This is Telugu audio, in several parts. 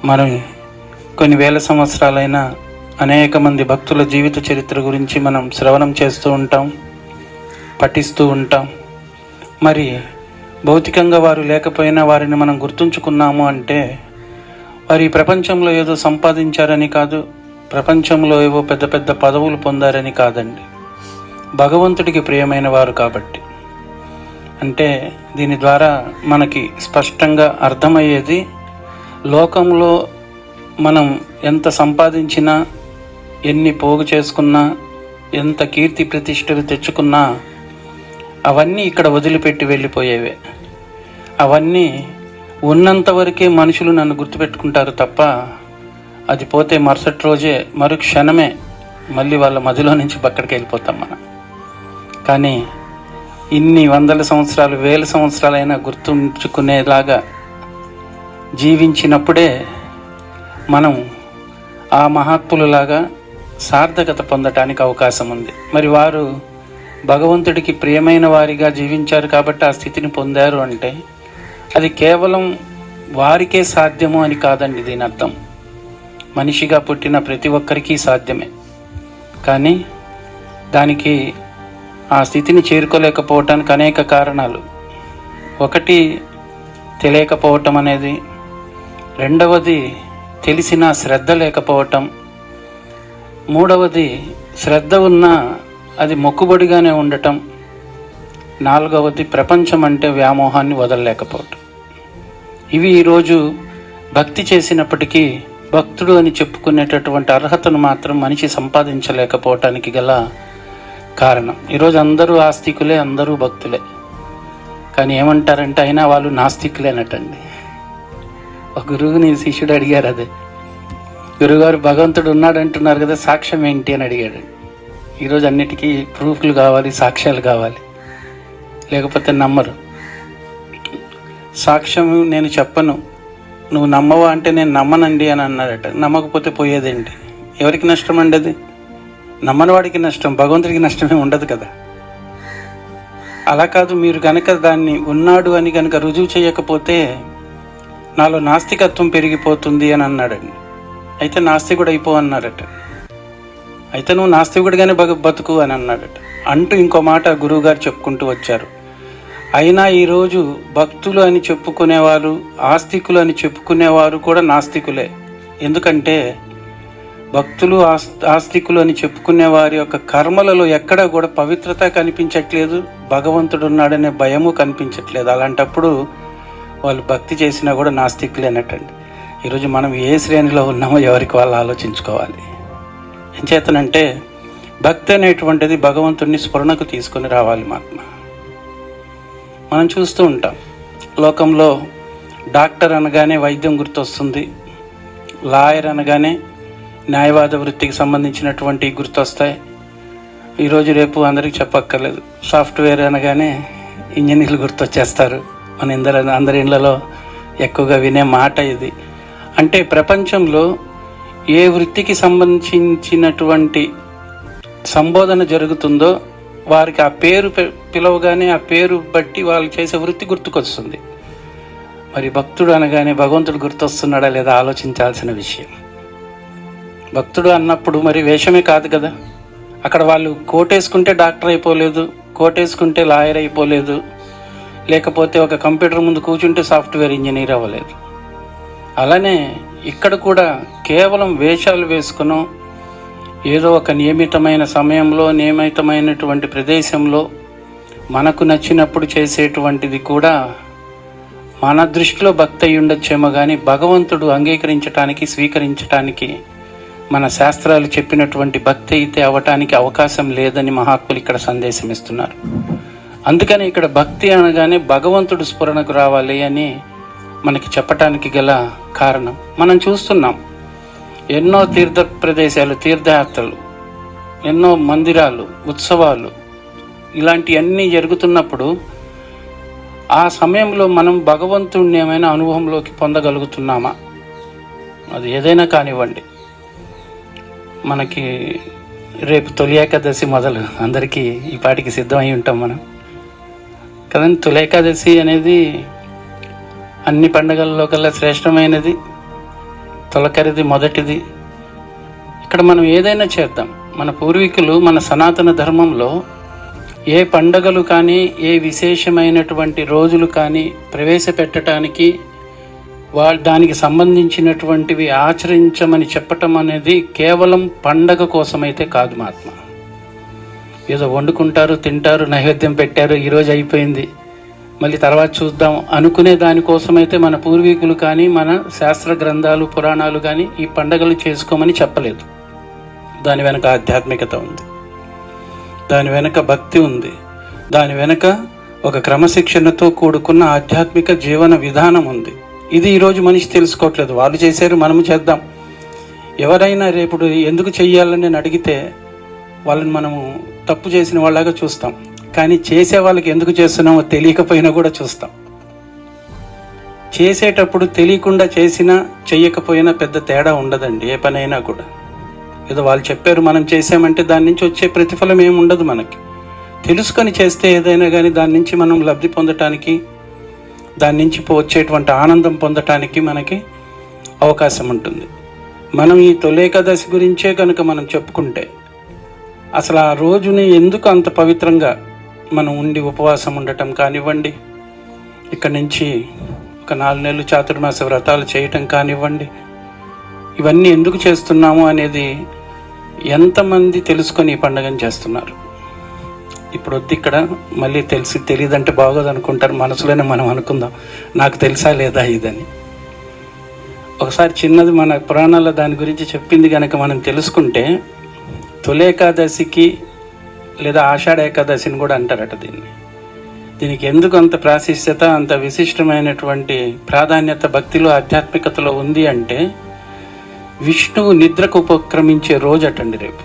మనం కొన్ని వేల సంవత్సరాలైన అనేక మంది భక్తుల జీవిత చరిత్ర గురించి మనం శ్రవణం చేస్తూ ఉంటాం, పఠిస్తూ ఉంటాం. మరి భౌతికంగా వారు లేకపోయినా వారిని మనం గుర్తుంచుకున్నాము అంటే వారు ఈ ప్రపంచంలో ఏదో సంపాదించారని కాదు, ప్రపంచంలో ఏవో పెద్ద పెద్ద పదవులు పొందారని కాదండి. భగవంతుడికి ప్రియమైన వారు కాబట్టి. అంటే దీని ద్వారా మనకి స్పష్టంగా అర్థమయ్యేది, లోకంలో మనం ఎంత సంపాదించినా, ఎన్ని పోగు చేసుకున్నా, ఎంత కీర్తి ప్రతిష్టలు తెచ్చుకున్నా అవన్నీ ఇక్కడ వదిలిపెట్టి వెళ్ళిపోయేవే. అవన్నీ ఉన్నంత వరకే మనుషులు నన్ను గుర్తుపెట్టుకుంటారు తప్ప అది పోతే మరుసటి రోజే మరుక్షణమే మళ్ళీ వాళ్ళ మధ్యలో నుంచి పక్కడికి వెళ్ళిపోతాం మనం. కానీ ఇన్ని వందల సంవత్సరాలు, వేల సంవత్సరాలైనా గుర్తుంచుకునేలాగా జీవించినప్పుడే మనం ఆ మహాత్ములలాగా సార్థకత పొందటానికి అవకాశం ఉంది. మరి వారు భగవంతుడికి ప్రియమైన వారిగా జీవించారు కాబట్టి ఆ స్థితిని పొందారు అంటే అది కేవలం వారికే సాధ్యము అని కాదండి దీని అర్థం. మనిషిగా పుట్టిన ప్రతి ఒక్కరికి సాధ్యమే. కానీ దానికి ఆ స్థితిని చేరుకోలేకపోవటానికి అనేక కారణాలు. ఒకటి తెలియకపోవటం అనేది, రెండవది తెలిసిన శ్రద్ధ లేకపోవటం, మూడవది శ్రద్ధ ఉన్నా అది మొక్కుబడిగానే ఉండటం, నాలుగవది ప్రపంచం అంటే వ్యామోహాన్ని వదలలేకపోవటం. ఇవి ఈరోజు భక్తి చేసినప్పటికీ భక్తుడు అని చెప్పుకునేటటువంటి అర్హతను మాత్రం మనిషి సంపాదించలేకపోవటానికి గల కారణం. ఈరోజు అందరూ ఆస్తికులే, అందరూ భక్తులే. కానీ ఏమంటారంటే అయినా వాళ్ళు నాస్తికులేనటండి. ఒక గురువుని శిష్యుడు అడిగారు, అదే గురువుగారు భగవంతుడు ఉన్నాడు అంటున్నారు కదా, సాక్ష్యం ఏంటి అని అడిగాడు. ఈరోజు అన్నిటికీ ప్రూఫ్లు కావాలి, సాక్ష్యాలు కావాలి, లేకపోతే నమ్మరు. సాక్ష్యం నేను చెప్పను, నువ్వు నమ్మవా అంటే నేను నమ్మనండి అని అన్నాడట. నమ్మకపోతే పోయేదేంటి? ఎవరికి నష్టం అండి అది? నమ్మని వాడికి నష్టం, భగవంతుడికి నష్టమే ఉండదు కదా. అలా కాదు, మీరు కనుక దాన్ని ఉన్నాడు అని కనుక రుజువు చేయకపోతే నాలో నాస్తికత్వం పెరిగిపోతుంది అని అన్నాడండి. అయితే నాస్తికుడు అయిపో అన్నారట. అయితే నువ్వు నాస్తికుడిగానే బతుకు అని అన్నాడట. అంటూ ఇంకో మాట గురువుగారు చెప్పుకుంటూ వచ్చారు. అయినా ఈరోజు భక్తులు అని చెప్పుకునేవారు, ఆస్తికులు అని చెప్పుకునేవారు కూడా నాస్తికులే. ఎందుకంటే భక్తులు, ఆస్తికులు అని చెప్పుకునే వారి యొక్క కర్మలలో ఎక్కడా కూడా పవిత్రత కనిపించట్లేదు, భగవంతుడు ఉన్నాడనే భయము కనిపించట్లేదు. అలాంటప్పుడు వాళ్ళు భక్తి చేసినా కూడా నాస్తికులేనట్టండి. ఈరోజు మనం ఏ శ్రేణిలో ఉన్నామో ఎవరికి వాళ్ళు ఆలోచించుకోవాలి. ఏం చేతనంటే భక్తి అనేటువంటిది భగవంతుడిని స్మరణకు తీసుకొని రావాలి. మనం చూస్తూ ఉంటాం, లోకంలో డాక్టర్ అనగానే వైద్యం గుర్తొస్తుంది, లాయర్ అనగానే న్యాయవాద వృత్తికి సంబంధించినటువంటి గుర్తొస్తాయి. ఈరోజు రేపు అందరికీ చెప్పక్కర్లేదు, సాఫ్ట్వేర్ అనగానే ఇంజనీర్లు గుర్తొచ్చేస్తారు. మన అందరి ఇళ్లలో ఎక్కువగా వినే మాట ఇది. అంటే ప్రపంచంలో ఏ వృత్తికి సంబంధించినటువంటి సంబోధన జరుగుతుందో వారికి ఆ పేరు పిలవగానే ఆ పేరు బట్టి వాళ్ళు చేసే వృత్తి గుర్తుకొస్తుంది. మరి భక్తుడు అనగానే భగవంతుడు గుర్తొస్తున్నాడా లేదా ఆలోచించాల్సిన విషయం. భక్తుడు అన్నప్పుడు మరి వేషమే కాదు కదా. అక్కడ వాళ్ళు కోటేసుకుంటే డాక్టర్ అయిపోలేదు, కోటేసుకుంటే లాయర్ అయిపోలేదు, లేకపోతే ఒక కంప్యూటర్ ముందు కూర్చుంటే సాఫ్ట్వేర్ ఇంజనీర్ అవ్వలేదు. అలానే ఇక్కడ కూడా కేవలం వేషాలు వేసుకునో ఏదో ఒక నియమితమైన సమయంలో, నియమితమైనటువంటి ప్రదేశంలో మనకు నచ్చినప్పుడు చేసేటువంటిది కూడా మన దృష్టిలో భక్తి అయి ఉండొచ్చేమో కానీ భగవంతుడు అంగీకరించటానికి, స్వీకరించటానికి మన శాస్త్రాలు చెప్పినటువంటి భక్తి అయితే అవ్వటానికి అవకాశం లేదని మహాత్ములు ఇక్కడ సందేశం ఇస్తున్నారు. అందుకని ఇక్కడ భక్తి అనగానే భగవంతుడు స్ఫురణకు రావాలి అని మనకి చెప్పటానికి గల కారణం. మనం చూస్తున్నాం ఎన్నో తీర్థ ప్రదేశాలు, తీర్థయాత్రలు, ఎన్నో మందిరాలు, ఉత్సవాలు, ఇలాంటివన్నీ జరుగుతున్నప్పుడు ఆ సమయంలో మనం భగవంతుడిని ఏమైనా అనుభవంలోకి పొందగలుగుతున్నామా? అది ఏదైనా కానివ్వండి. మనకి రేపు తొలి ఏకాదశి మొదలు అందరికీ ఈ పాటికి సిద్ధమై ఉంటాం మనం కదండి. తొలి ఏకాదశి అనేది అన్ని పండుగల్లో కల్లా శ్రేష్టమైనది. తొలకరిది మొదటిది. ఇక్కడ మనం ఏదైనా చేద్దాం. మన పూర్వీకులు మన సనాతన ధర్మంలో ఏ పండగలు కానీ ఏ విశేషమైనటువంటి రోజులు కానీ ప్రవేశపెట్టడానికి దానికి సంబంధించినటువంటివి ఆచరించమని చెప్పటం అనేది కేవలం పండగ కోసమైతే కాదు. మహాత్మ ఏదో వండుకుంటారు, తింటారు, నైవేద్యం పెట్టారు, ఈరోజు అయిపోయింది, మళ్ళీ తర్వాత చూద్దాం అనుకునే దానికోసమైతే మన పూర్వీకులు కానీ మన శాస్త్ర గ్రంథాలు పురాణాలు కానీ ఈ పండగలు చేసుకోమని చెప్పలేదు. దాని వెనక ఆధ్యాత్మికత ఉంది, దాని వెనక భక్తి ఉంది, దాని వెనక ఒక క్రమశిక్షణతో కూడుకున్న ఆధ్యాత్మిక జీవన విధానం ఉంది. ఇది ఈరోజు మనిషి తెలుసుకోవట్లేదు. వాళ్ళు చేశారు, మనము చేద్దాం. ఎవరైనా రేపు ఎందుకు చెయ్యాలని అడిగితే వాళ్ళని మనము తప్పు చేసిన వాళ్ళగా చూస్తాం. కానీ చేసే వాళ్ళకి ఎందుకు చేస్తున్నామో తెలియకపోయినా కూడా చూస్తాం. చేసేటప్పుడు తెలియకుండా చేసినా చెయ్యకపోయినా పెద్ద తేడా ఉండదండి. ఏ పనైనా కూడా ఏదో వాళ్ళు చెప్పారు మనం చేసామంటే దాని నుంచి వచ్చే ప్రతిఫలం ఏమి ఉండదు. మనకి తెలుసుకొని చేస్తే ఏదైనా కానీ దాని నుంచి మనం లబ్ధి పొందటానికి, దాని నుంచి వచ్చేటువంటి ఆనందం పొందటానికి మనకి అవకాశం ఉంటుంది. మనం ఈ తొలి ఏకాదశి గురించే కనుక మనం చెప్పుకుంటే అసలు ఆ రోజుని ఎందుకు అంత పవిత్రంగా మనం ఉండి ఉపవాసం ఉండటం కానివ్వండి, ఇక్కడి నుంచి ఒక 4 నెలలు చాతుర్మాస వ్రతాలు చేయటం కానివ్వండి, ఇవన్నీ ఎందుకు చేస్తున్నాము అనేది ఎంతమంది తెలుసుకొని ఈ పండుగను చేస్తున్నారు. ఇప్పుడు వద్దు ఇక్కడ మళ్ళీ తెలియదంటే బాగోదు అనుకుంటారు. మనసులోనే మనం అనుకుందాం, నాకు తెలుసా లేదా ఇదని. ఒకసారి చిన్నది మన పురాణాల్లో దాని గురించి చెప్పింది కనుక మనం తెలుసుకుంటే, తొలి ఏకాదశికి లేదా ఆషాఢ ఏకాదశిని కూడా అంటారట దీనికి ఎందుకు అంత ప్రాశస్త్యత, అంత విశిష్టమైనటువంటి ప్రాధాన్యత భక్తిలో ఆధ్యాత్మికతలో ఉంది అంటే, విష్ణువు నిద్రకు ఉపక్రమించే రోజు అటండి రేపు.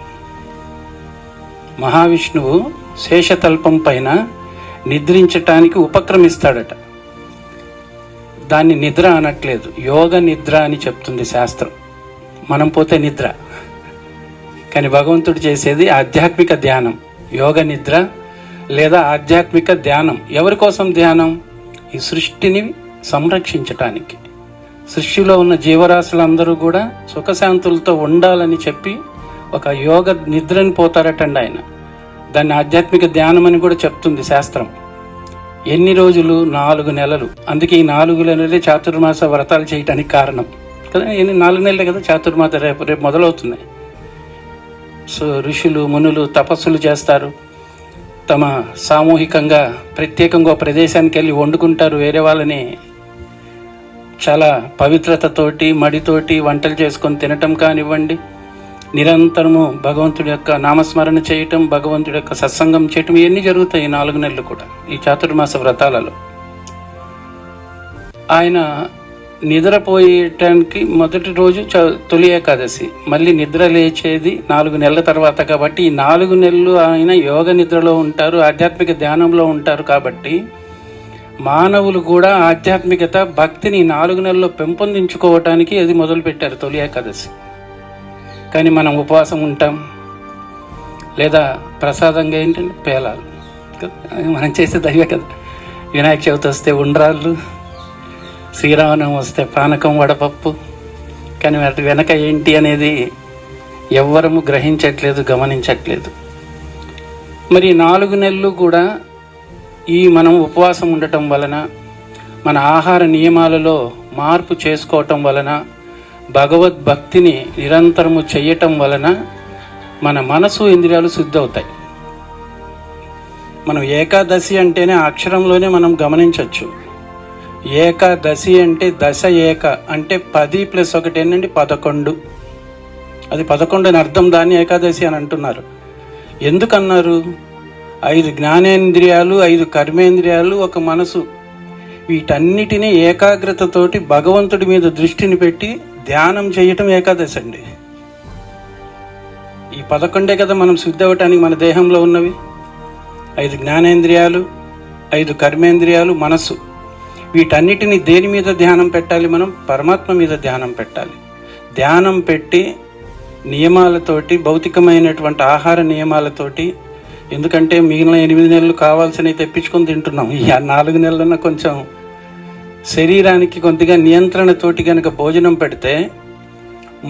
మహావిష్ణువు శేషతల్పం పైన నిద్రించటానికి ఉపక్రమిస్తాడట. దాన్ని నిద్ర అనట్లేదు, యోగ నిద్ర అని చెప్తుంది శాస్త్రం. మనం పోతే నిద్ర, కానీ భగవంతుడు చేసేది ఆధ్యాత్మిక ధ్యానం, యోగ నిద్ర లేదా ఆధ్యాత్మిక ధ్యానం. ఎవరి కోసం ధ్యానం? ఈ సృష్టిని సంరక్షించటానికి. సృష్టిలో ఉన్న జీవరాశులందరూ కూడా సుఖశాంతులతో ఉండాలని చెప్పి ఒక యోగ నిద్రని పోతారటండి ఆయన. దాన్ని ఆధ్యాత్మిక ధ్యానం అని కూడా చెప్తుంది శాస్త్రం. ఎన్ని రోజులు? 4 నెలలు. అందుకే ఈ 4 నెలలే చాతుర్మాస వ్రతాలు చేయటానికి కారణం కదా. 4 నెలలే కదా చాతుర్మాస, రేపు మొదలవుతుంది. సో ఋషులు మునులు తపస్సులు చేస్తారు, తమ సామూహికంగా ప్రత్యేకంగా ప్రదేశానికి వెళ్ళి వండుకుంటారు, వేరే వాళ్ళని చాలా పవిత్రతతోటి మడితోటి వంటలు చేసుకొని తినటం కానివ్వండి, నిరంతరము భగవంతుడి యొక్క నామస్మరణ చేయటం, భగవంతుడి యొక్క సత్సంగం చేయటం, ఇవన్నీ జరుగుతాయి 4 నెలలు కూడా ఈ చాతుర్మాస వ్రతాలలో. ఆయన నిద్రపోయటానికి మొదటి రోజు తొలి ఏకాదశి, మళ్ళీ నిద్ర లేచేది 4 నెలల తర్వాత. కాబట్టి ఈ 4 నెలలు ఆయన యోగ నిద్రలో ఉంటారు, ఆధ్యాత్మిక ధ్యానంలో ఉంటారు. కాబట్టి మానవులు కూడా ఆధ్యాత్మికత భక్తిని 4 నెలల్లో పెంపొందించుకోవటానికి అది మొదలుపెట్టారు తొలి ఏకాదశి. కానీ మనం ఉపవాసం ఉంటాం, లేదా ప్రసాదంగా ఏంటంటే పేలాలు మనం చేసే దైవే కదా. వినాయక చవితి వస్తే ఉండ్రాళ్ళు, శ్రీరామనవమి వస్తే పానకం, వడపప్పు. కానీ వాటి వెనక ఏంటి అనేది ఎవ్వరము గ్రహించట్లేదు, గమనించట్లేదు. మరి 4 నెలలు కూడా ఈ మనం ఉపవాసం ఉండటం వలన, మన ఆహార నియమాలలో మార్పు చేసుకోవటం వలన, భగవద్భక్తిని నిరంతరము చెయ్యటం వలన మన మనసు ఇంద్రియాలు శుద్ధి అవుతాయి. మనం ఏకాదశి అంటేనే అక్షరంలోనే మనం గమనించవచ్చు. ఏకాదశి అంటే దశ ఏక అంటే 10 + 1 ఏంటంటే 11. అది 11 అని అర్థం. దాన్ని ఏకాదశి అని అంటున్నారు. ఎందుకన్నారు? 5 జ్ఞానేంద్రియాలు, 5 కర్మేంద్రియాలు, ఒక మనసు, వీటన్నిటినీ ఏకాగ్రతతోటి భగవంతుడి మీద దృష్టిని పెట్టి ధ్యానం చేయటం ఏకాదశి అండి. ఈ 11 కదా మనం శుద్ధి అవ్వటానికి మన దేహంలో ఉన్నవి. 5 జ్ఞానేంద్రియాలు, 5 కర్మేంద్రియాలు, మనస్సు. వీటన్నిటిని దేని మీద ధ్యానం పెట్టాలి? మనం పరమాత్మ మీద ధ్యానం పెట్టాలి. ధ్యానం పెట్టి నియమాలతోటి, భౌతికమైనటువంటి ఆహార నియమాలతోటి, ఎందుకంటే మిగిలిన 8 నెలలు కావాల్సినవి తెప్పించుకొని తింటున్నాం. ఈ 4 నెలలన్నా కొంచెం శరీరానికి కొద్దిగా నియంత్రణతోటి కనుక భోజనం పెడితే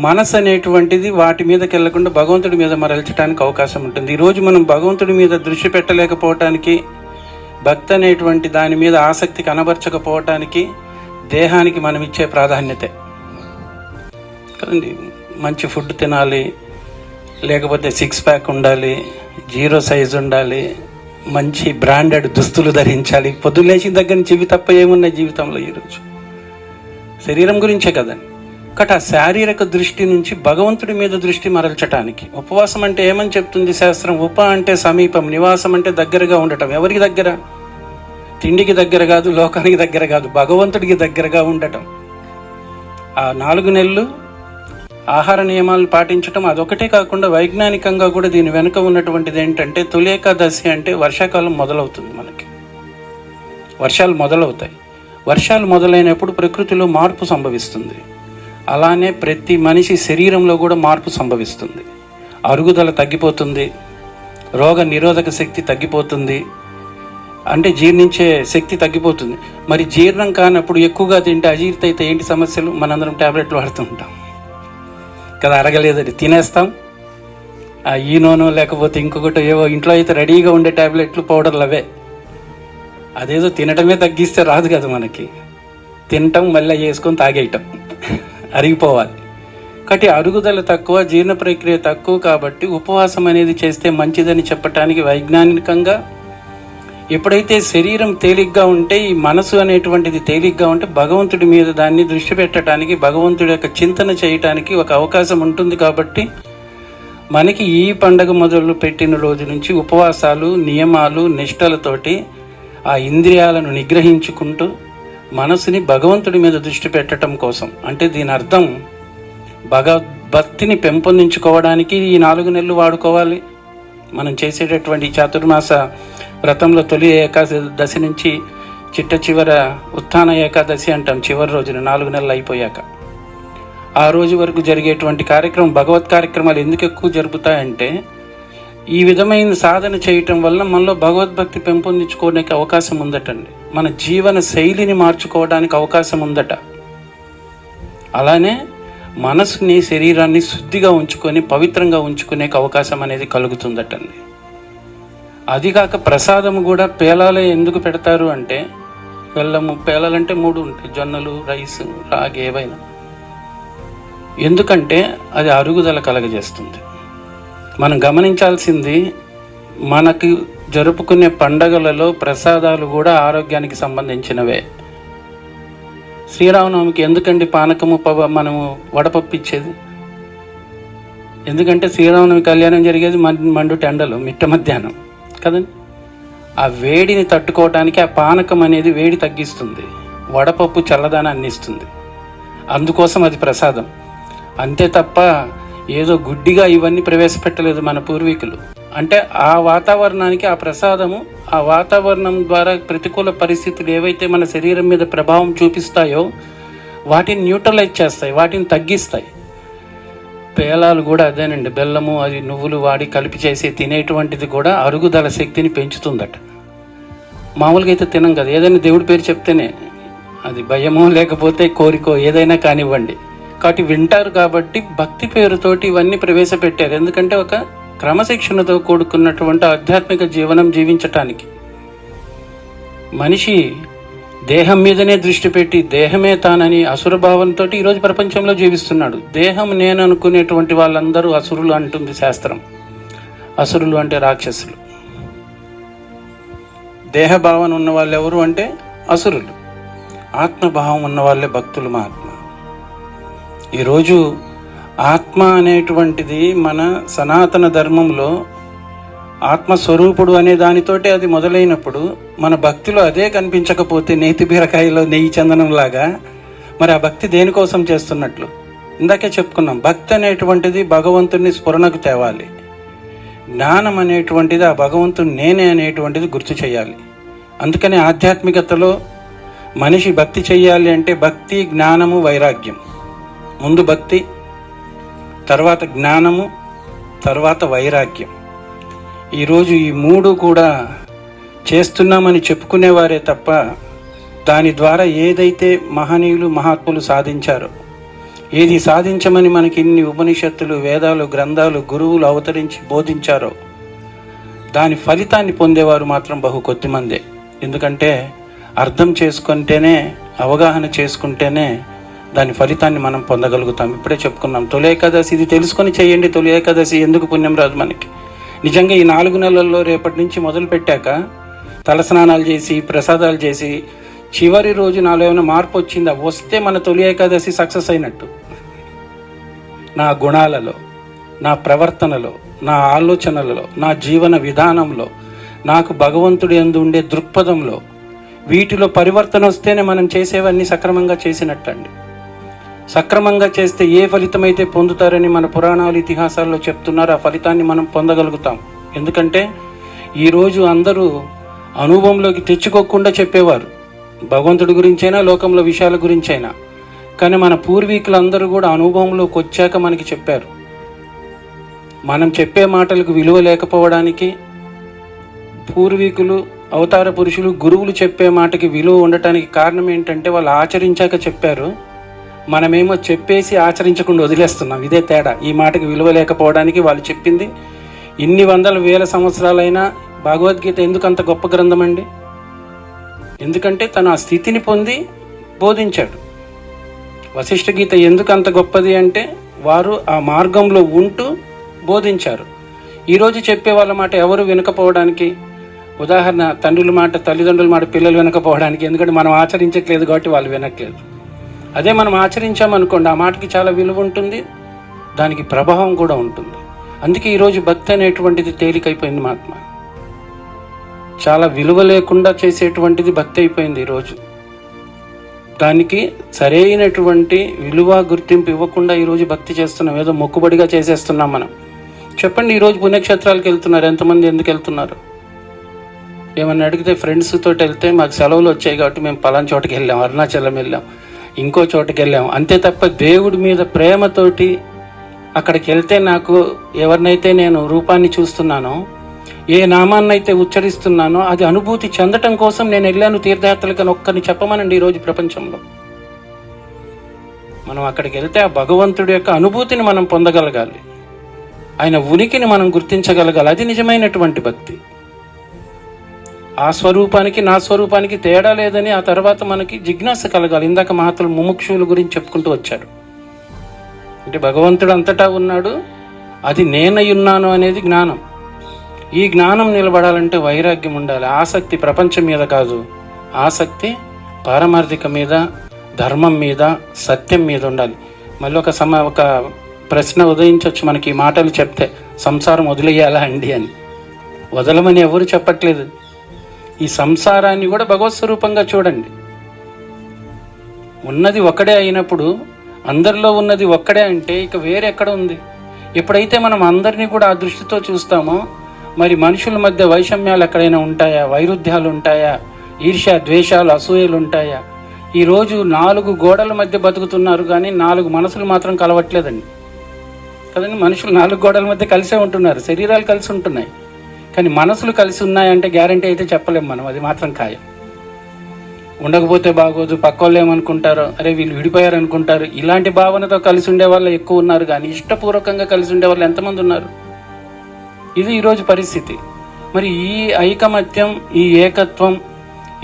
మనసు అనేటువంటిది వాటి మీదకి వెళ్లకుండా భగవంతుడి మీద మరల్చడానికి అవకాశం ఉంటుంది. ఈరోజు మనం భగవంతుడి మీద దృష్టి పెట్టలేకపోవటానికి, భక్తి అనేటువంటి దాని మీద ఆసక్తి కనబరచకపోవటానికి దేహానికి మనం ఇచ్చే ప్రాధాన్యతే కదండి. మంచి ఫుడ్ తినాలి, లేకపోతే 6 ప్యాక్ ఉండాలి, 0 సైజ్ ఉండాలి, మంచి బ్రాండెడ్ దుస్తులు ధరించాలి. పొద్దున్న లేచిన దగ్గర నుంచి ఇవి తప్ప ఏమున్నాయి జీవితంలో? ఈరోజు శరీరం గురించే కదండి. కాబట్టి ఆ శారీరక దృష్టి నుంచి భగవంతుడి మీద దృష్టి మరల్చటానికి ఉపవాసం అంటే ఏమని చెప్తుంది శాస్త్రం? ఉప అంటే సమీపం, నివాసం అంటే దగ్గరగా ఉండటం. ఎవరికి దగ్గర? తిండికి దగ్గర కాదు, లోకానికి దగ్గర కాదు, భగవంతుడికి దగ్గరగా ఉండటం. ఆ 4 నెలలు ఆహార నియమాలు పాటించటం అదొకటే కాకుండా వైజ్ఞానికంగా కూడా దీని వెనుక ఉన్నటువంటిది ఏంటంటే, తొలి ఏకాదశి అంటే వర్షాకాలం మొదలవుతుంది. మనకి వర్షాలు మొదలవుతాయి. వర్షాలు మొదలైనప్పుడు ప్రకృతిలో మార్పు సంభవిస్తుంది. అలానే ప్రతి మనిషి శరీరంలో కూడా మార్పు సంభవిస్తుంది. అరుగుదల తగ్గిపోతుంది, రోగ నిరోధక శక్తి తగ్గిపోతుంది, అంటే జీర్ణించే శక్తి తగ్గిపోతుంది. మరి జీర్ణం కానప్పుడు ఎక్కువగా తింటే అజీర్తి అయితే ఏంటి సమస్యలు? మనందరం ట్యాబ్లెట్లు వాడుతూ ఉంటాం కదా. అరగలేదని తినేస్తాం. ఈనోనో లేకపోతే ఇంకొకటి ఏవో ఇంట్లో అయితే రెడీగా ఉండే ట్యాబ్లెట్లు, పౌడర్లు అవే. అదేదో తినటమే తగ్గిస్తే రాదు కదా మనకి. తినటం మళ్ళీ వేసుకొని తాగేయటం, అరిగిపోవాలి. కాబట్టి అరుగుదల తక్కువ, జీర్ణ ప్రక్రియ తక్కువ. కాబట్టి ఉపవాసం అనేది చేస్తే మంచిదని చెప్పటానికి వైజ్ఞానికంగా ఎప్పుడైతే శరీరం తేలిగ్గా ఉంటే, ఈ మనసు అనేటువంటిది తేలిగ్గా ఉంటే భగవంతుడి మీద దాన్ని దృష్టి పెట్టడానికి, భగవంతుడి యొక్క చింతన చేయటానికి ఒక అవకాశం ఉంటుంది. కాబట్టి మనకి ఈ పండగ మొదలు పెట్టిన రోజు నుంచి ఉపవాసాలు, నియమాలు, నిష్టలతోటి ఆ ఇంద్రియాలను నిగ్రహించుకుంటూ మనసుని భగవంతుడి మీద దృష్టి పెట్టడం కోసం. అంటే దీని అర్థం భక్తిని పెంపొందించుకోవడానికి ఈ 4 నెలలు వాడుకోవాలి. మనం చేసేటటువంటి చాతుర్మాస వ్రతంలో తొలి ఏకాదశి నుంచి చిట్ట చివర ఉత్థాన ఏకాదశి అంటాం, చివరి రోజున 4 నెలలు అయిపోయాక ఆ రోజు వరకు జరిగేటువంటి కార్యక్రమం, భగవత్ కార్యక్రమాలు ఎందుకు ఎక్కువ జరుపుతాయంటే, ఈ విధమైన సాధన చేయటం వల్ల మనలో భగవద్భక్తి పెంపొందించుకోవడానికి అవకాశం ఉందటండి. మన జీవన శైలిని మార్చుకోవడానికి అవకాశం ఉందట. అలానే మనసుని, శరీరాన్ని శుద్ధిగా ఉంచుకొని పవిత్రంగా ఉంచుకునే అవకాశం అనేది కలుగుతుందటండి. అది కాక ప్రసాదము కూడా పేలాలే ఎందుకు పెడతారు అంటే, బెల్లము పేలాలంటే 3 ఉంటాయి, జొన్నలు, రైస్, రాగి, ఏవైనా. ఎందుకంటే అది అరుగుదల కలగజేస్తుంది. మనం గమనించాల్సింది, మనకు జరుపుకునే పండగలలో ప్రసాదాలు కూడా ఆరోగ్యానికి సంబంధించినవే. శ్రీరామనవమికి ఎందుకండి పానకము మనము వడపప్పు ఇచ్చేది? ఎందుకంటే శ్రీరామనవమి కళ్యాణం జరిగేది మండు టెండలు, మిట్ట మధ్యాహ్నం కదండి. ఆ వేడిని తట్టుకోవడానికి ఆ పానకం అనేది వేడి తగ్గిస్తుంది, వడపప్పు చల్లదనాన్ని ఇస్తుంది. అందుకోసం అది ప్రసాదం. అంతే తప్ప ఏదో గుడ్డిగా ఇవన్నీ ప్రవేశపెట్టలేదు మన పూర్వీకులు. అంటే ఆ వాతావరణానికి ఆ ప్రసాదము, ఆ వాతావరణం ద్వారా ప్రతికూల పరిస్థితులు ఏవైతే మన శరీరం మీద ప్రభావం చూపిస్తాయో వాటిని న్యూట్రలైజ్ చేస్తాయి, వాటిని తగ్గిస్తాయి. పేలాలు కూడా అదేనండి, బెల్లము, అది నువ్వులు వాడి కలిపి చేసి తినేటువంటిది కూడా అరుగుదల శక్తిని పెంచుతుందట. మామూలుగా అయితే తినం కదా, ఏదైనా దేవుడి పేరు చెప్తేనే, అది భయమో లేకపోతే కోరికో ఏదైనా కానివ్వండి. కాబట్టి వింటారు. కాబట్టి భక్తి పేరుతోటి ఇవన్నీ ప్రవేశపెట్టారు. ఎందుకంటే ఒక క్రమశిక్షణతో కూడుకున్నటువంటి ఆధ్యాత్మిక జీవనం జీవించటానికి. మనిషి దేహం మీదనే దృష్టి పెట్టి దేహమే తానని అసురభావంతో ఈరోజు ప్రపంచంలో జీవిస్తున్నాడు. దేహం నేను అనుకునేటువంటి వాళ్ళందరూ అసురులు అంటుంది శాస్త్రం. అసురులు అంటే రాక్షసులు. దేహభావన ఉన్న వాళ్ళు ఎవరు అంటే అసురులు. ఆత్మభావం ఉన్న వాళ్ళే భక్తులు, మహాత్మ. ఈరోజు ఆత్మ అనేటువంటిది మన సనాతన ధర్మంలో ఆత్మస్వరూపుడు అనే దానితోటే అది మొదలైనప్పుడు మన భక్తిలో అదే కనిపించకపోతే నేతి బీరకాయలో నెయ్యి చందనంలాగా మరి ఆ భక్తి దేనికోసం చేస్తున్నట్లు? ఇందాకే చెప్పుకున్నాం, భక్తి అనేటువంటిది భగవంతుని స్ఫురణకు తేవాలి. జ్ఞానం అనేటువంటిది ఆ భగవంతుని నేనే అనేటువంటిది గుర్తు చేయాలి. అందుకని ఆధ్యాత్మికతలో మనిషి భక్తి చెయ్యాలి అంటే భక్తి, జ్ఞానము, వైరాగ్యం. ముందు భక్తి, తర్వాత జ్ఞానము, తర్వాత వైరాగ్యం. ఈరోజు ఈ 3 కూడా చేస్తున్నామని చెప్పుకునేవారే తప్ప దాని ద్వారా ఏదైతే మహనీయులు, మహాత్ములు సాధించారో, ఏది సాధించమని మనకి ఇన్ని ఉపనిషత్తులు, వేదాలు, గ్రంథాలు, గురువులు అవతరించి బోధించారో దాని ఫలితాన్ని పొందేవారు మాత్రం బహు కొద్దిమందే. ఎందుకంటే అర్థం చేసుకుంటేనే, అవగాహన చేసుకుంటేనే దాని ఫలితాన్ని మనం పొందగలుగుతాం. ఇప్పుడే చెప్పుకున్నాం, తొలి ఏకాదశి ఇది తెలుసుకొని చేయండి. తొలి ఏకాదశి ఎందుకు పుణ్యం రాదు మనకి? నిజంగా ఈ 4 నెలల్లో రేపటి నుంచి మొదలు పెట్టాక తలస్నానాలు చేసి, ప్రసాదాలు చేసి, చివరి రోజు నాలో ఏమైనా మార్పు వచ్చిందా? వస్తే మన తొలి ఏకాదశి సక్సెస్ అయినట్టు. నా గుణాలలో, నా ప్రవర్తనలో, నా ఆలోచనలలో, నా జీవన విధానంలో, నాకు భగవంతుడి యందు ఉండే దృక్పథంలో, వీటిలో పరివర్తన వస్తేనే మనం చేసేవన్నీ సక్రమంగా చేసినట్టండి. సక్రమంగా చేస్తే ఏ ఫలితమైతే పొందుతారని మన పురాణాలు, ఇతిహాసాల్లో చెప్తున్నారు, ఆ ఫలితాన్ని మనం పొందగలుగుతాం. ఎందుకంటే ఈరోజు అందరూ అనుభవంలోకి తెచ్చుకోకుండా చెప్పేవారు, భగవంతుడి గురించైనా, లోకంలో విషయాల గురించైనా. కానీ మన పూర్వీకులందరూ కూడా అనుభవంలోకి వచ్చాక మనకి చెప్పారు. మనం చెప్పే మాటలకు విలువ లేకపోవడానికి, పూర్వీకులు, అవతార పురుషులు, గురువులు చెప్పే మాటకి విలువ ఉండటానికి కారణం ఏంటంటే వాళ్ళు ఆచరించాక చెప్పారు. మనమేమో చెప్పేసి ఆచరించకుండా వదిలేస్తున్నాం. ఇదే తేడా. ఈ మాటకి విలువ లేకపోవడానికి వాళ్ళు చెప్పింది ఇన్ని వందల వేల సంవత్సరాలైనా భగవద్గీత ఎందుకు అంత గొప్ప గ్రంథం అండి? ఎందుకంటే తను ఆ స్థితిని పొంది బోధించాడు. వశిష్ఠ గీత ఎందుకు అంత గొప్పది అంటే వారు ఆ మార్గంలో ఉంటూ బోధించారు. ఈరోజు చెప్పే వాళ్ళ మాట ఎవరు వినకపోవడానికి, ఉదాహరణ తండ్రుల మాట, తల్లిదండ్రుల మాట పిల్లలు వినకపోవడానికి. ఎందుకంటే మనం ఆచరించట్లేదు కాబట్టి వాళ్ళు వినట్లేదు. అదే మనం ఆచరించామనుకోండి, ఆ మాటకి చాలా విలువ ఉంటుంది, దానికి ప్రభావం కూడా ఉంటుంది. అందుకే ఈరోజు భక్తి అనేటువంటిది తేలికైపోయింది. మహాత్మ చాలా విలువ లేకుండా చేసేటువంటిది భక్తి అయిపోయింది ఈరోజు. దానికి సరైనటువంటి విలువ, గుర్తింపు ఇవ్వకుండా ఈరోజు భక్తి చేస్తున్నాం. ఏదో మొక్కుబడిగా చేసేస్తున్నాం మనం. చెప్పండి, ఈరోజు పుణ్యక్షేత్రాలకు వెళ్తున్నారు ఎంతమంది? ఎందుకు వెళ్తున్నారు? ఏమన్నా అడిగితే ఫ్రెండ్స్ తోటి వెళ్తే మాకు సెలవులు వచ్చాయి కాబట్టి మేము పలానా చోటుకి వెళ్ళాం, అరుణాచలం వెళ్ళాం, ఇంకో చోటుకి వెళ్ళాం, అంతే తప్ప దేవుడి మీద ప్రేమతోటి అక్కడికి వెళ్తే నాకు ఎవరినైతే నేను రూపాన్ని చూస్తున్నానో, ఏ నామాన్నైతే ఉచ్చరిస్తున్నానో అది అనుభూతి చెందటం కోసం నేను వెళ్ళాను తీర్థయాత్రలకు అని ఒక్కరిని చెప్పమనండి. ఈరోజు ప్రపంచంలో మనం అక్కడికి వెళ్తే ఆ భగవంతుడి యొక్క అనుభూతిని మనం పొందగలగాలి, ఆయన ఉనికిని మనం గుర్తించగలగాలి. అది నిజమైనటువంటి భక్తి. ఆ స్వరూపానికి నా స్వరూపానికి తేడా లేదని ఆ తర్వాత మనకి జిజ్ఞాస కలగాలి. ఇందాక మహాత్ములు ముముక్షువుల గురించి చెప్పుకుంటూ వచ్చారు. అంటే భగవంతుడు అంతటా ఉన్నాడు, అది నేనయ్యున్నాను అనేది జ్ఞానం. ఈ జ్ఞానం నిలబడాలంటే వైరాగ్యం ఉండాలి. ఆసక్తి ప్రపంచం మీద కాదు, ఆసక్తి పారమార్థిక మీద, ధర్మం మీద, సత్యం మీద ఉండాలి. మళ్ళీ ఒక ప్రశ్న ఉదయించవచ్చు మనకి, ఈ మాటలు చెప్తే, సంసారం వదిలేయాలా అండి అని. వదలమని ఎవరు చెప్పట్లేదు. ఈ సంసారాన్ని కూడా భగవత్ స్వరూపంగా చూడండి. ఉన్నది ఒక్కడే అయినప్పుడు, అందరిలో ఉన్నది ఒక్కడే అంటే ఇక వేరే ఎక్కడ ఉంది? ఎప్పుడైతే మనం అందరినీ కూడా ఆ దృష్టితో చూస్తామో, మరి మనుషుల మధ్య వైషమ్యాలు ఎక్కడైనా ఉంటాయా? వైరుధ్యాలు ఉంటాయా? ఈర్ష్య, ద్వేషాలు, అసూయలు ఉంటాయా? ఈరోజు 4 గోడల మధ్య బతుకుతున్నారు కానీ 4 మనసులు మాత్రం కలవట్లేదండి కదండి. మనుషులు 4 గోడల మధ్య కలిసే ఉంటున్నారు, శరీరాలు కలిసి ఉంటున్నాయి, కానీ మనసులు కలిసి ఉన్నాయంటే గ్యారంటీ అయితే చెప్పలేము మనం. అది మాత్రం ఖాయం. ఉండకపోతే బాగోదు, పక్క వాళ్ళు ఏమనుకుంటారో, అరే వీళ్ళు విడిపోయారు అనుకుంటారు, ఇలాంటి భావనతో కలిసి ఉండే వాళ్ళు ఎక్కువ ఉన్నారు. కానీ ఇష్టపూర్వకంగా కలిసి ఉండే వాళ్ళు ఎంతమంది ఉన్నారు? ఇది ఈరోజు పరిస్థితి. మరి ఈ ఐకమత్యం, ఈ ఏకత్వం,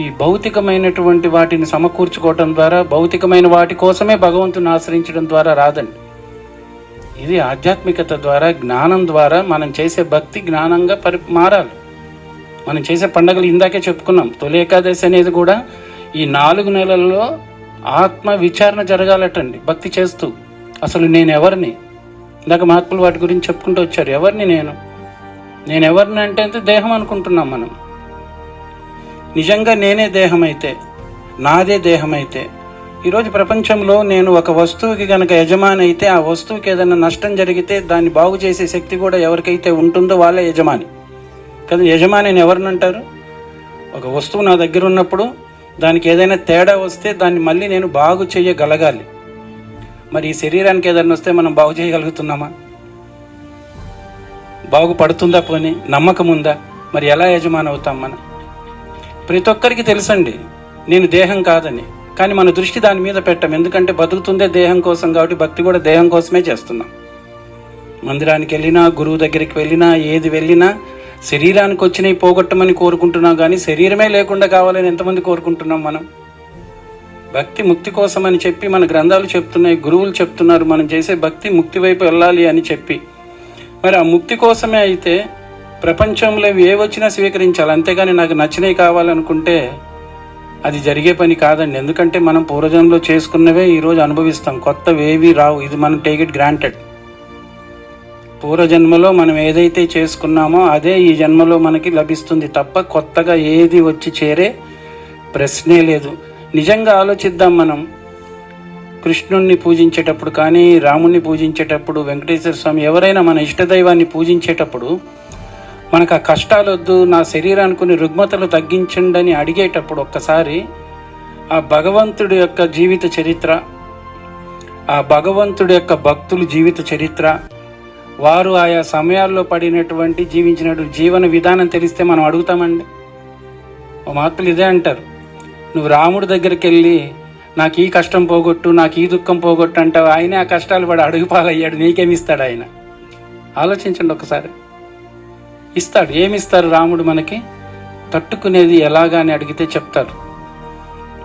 ఈ భౌతికమైనటువంటి వాటిని సమకూర్చుకోవటం ద్వారా, భౌతికమైన వాటి కోసమే భగవంతుని ఆశ్రయించడం ద్వారా రాదండి. ఇది ఆధ్యాత్మికత ద్వారా, జ్ఞానం ద్వారా మనం చేసే భక్తి జ్ఞానంగా మారాలి. మనం చేసే పండుగలు ఇందాకే చెప్పుకున్నాం. తొలి ఏకాదశి అనేది కూడా ఈ 4 నెలల్లో ఆత్మ విచారణ జరగాలటండి. భక్తి చేస్తూ అసలు నేను ఎవరిని, ఇందాక మహాత్ములు వాటి గురించి చెప్పుకుంటూ వచ్చారు. ఎవరిని నేను ఎవరిని అంటే దేహం అనుకుంటున్నాం మనం. నిజంగా నేనే దేహం అయితే, నాదే దేహం అయితే, ఈరోజు ప్రపంచంలో నేను ఒక వస్తువుకి కనుక యజమాని అయితే, ఆ వస్తువుకి ఏదైనా నష్టం జరిగితే దాన్ని బాగు చేసే శక్తి కూడా ఎవరికైతే ఉంటుందో వాళ్ళే యజమాని కదా. యజమాని ఎవరిని అంటారు? ఒక వస్తువు నా దగ్గర ఉన్నప్పుడు దానికి ఏదైనా తేడా వస్తే దాన్ని మళ్ళీ నేను బాగు చేయగలగాలి. మరి ఈ శరీరానికి ఏదైనా వస్తే మనం బాగు చేయగలుగుతున్నామా? బాగుపడుతుందా? పోనీ నమ్మకం ఉందా? మరి ఎలా యజమాని అవుతాం మనం? ప్రతి ఒక్కరికి తెలుసండి నేను దేహం కాదని. కానీ మన దృష్టి దాని మీద పెట్టం. ఎందుకంటే బతుకుతుందే దేహం కోసం కాబట్టి భక్తి కూడా దేహం కోసమే చేస్తున్నాం. మందిరానికి వెళ్ళినా, గురువు దగ్గరికి వెళ్ళినా, ఏది వెళ్ళినా శరీరానికి వచ్చినవి పోగొట్టమని కోరుకుంటున్నాం, కానీ శరీరమే లేకుండా కావాలని ఎంతమంది కోరుకుంటున్నాం మనం? భక్తి ముక్తి కోసం అని చెప్పి మన గ్రంథాలు చెప్తున్నాయి, గురువులు చెప్తున్నారు. మనం చేసే భక్తి ముక్తి వైపు వెళ్ళాలి అని చెప్పి, మరి ఆ ముక్తి కోసమే అయితే ప్రపంచంలో ఏ వచ్చినా స్వీకరించాలి. అంతేగాని నాకు నచ్చినవి కావాలనుకుంటే అది జరిగే పని కాదండి. ఎందుకంటే మనం పూర్వజన్మలో చేసుకున్నవే ఈరోజు అనుభవిస్తాం, కొత్తవేవి రావు. ఇది మనం టేక్ ఇట్ గ్రాంటెడ్. పూర్వజన్మలో మనం ఏదైతే చేసుకున్నామో అదే ఈ జన్మలో మనకి లభిస్తుంది తప్ప కొత్తగా ఏది వచ్చి చేరే ప్రశ్నే లేదు. నిజంగా ఆలోచిద్దాం. మనం కృష్ణుణ్ణి పూజించేటప్పుడు కానీ, రాముణ్ణి పూజించేటప్పుడు, వెంకటేశ్వర స్వామి, ఎవరైనా మన ఇష్టదైవాన్ని పూజించేటప్పుడు మనకు ఆ కష్టాలు వద్దు, నా శరీరానికి రుగ్మతలు తగ్గించండి అని అడిగేటప్పుడు ఒక్కసారి ఆ భగవంతుడి యొక్క జీవిత చరిత్ర, ఆ భగవంతుడి యొక్క భక్తుల జీవిత చరిత్ర, వారు ఆయా సమయాల్లో పడినటువంటి జీవించినటువంటి జీవన విధానం తెలిస్తే మనం అడుగుతామండి. ఓ మహత్తులు ఇదే అంటారు, నువ్వు రాముడి దగ్గరికి వెళ్ళి నాకు ఈ కష్టం పోగొట్టు, నాకు ఈ దుఃఖం పోగొట్టు అంటావు. ఆయనే ఆ కష్టాలు పడి అడుగు పాలయ్యాడు, నీకేమిస్తాడు ఆయన? ఆలోచించండి ఒకసారి. ఇస్తాడు. ఏమిస్తారు రాముడు మనకి? తట్టుకునేది ఎలాగా అని అడిగితే చెప్తారు.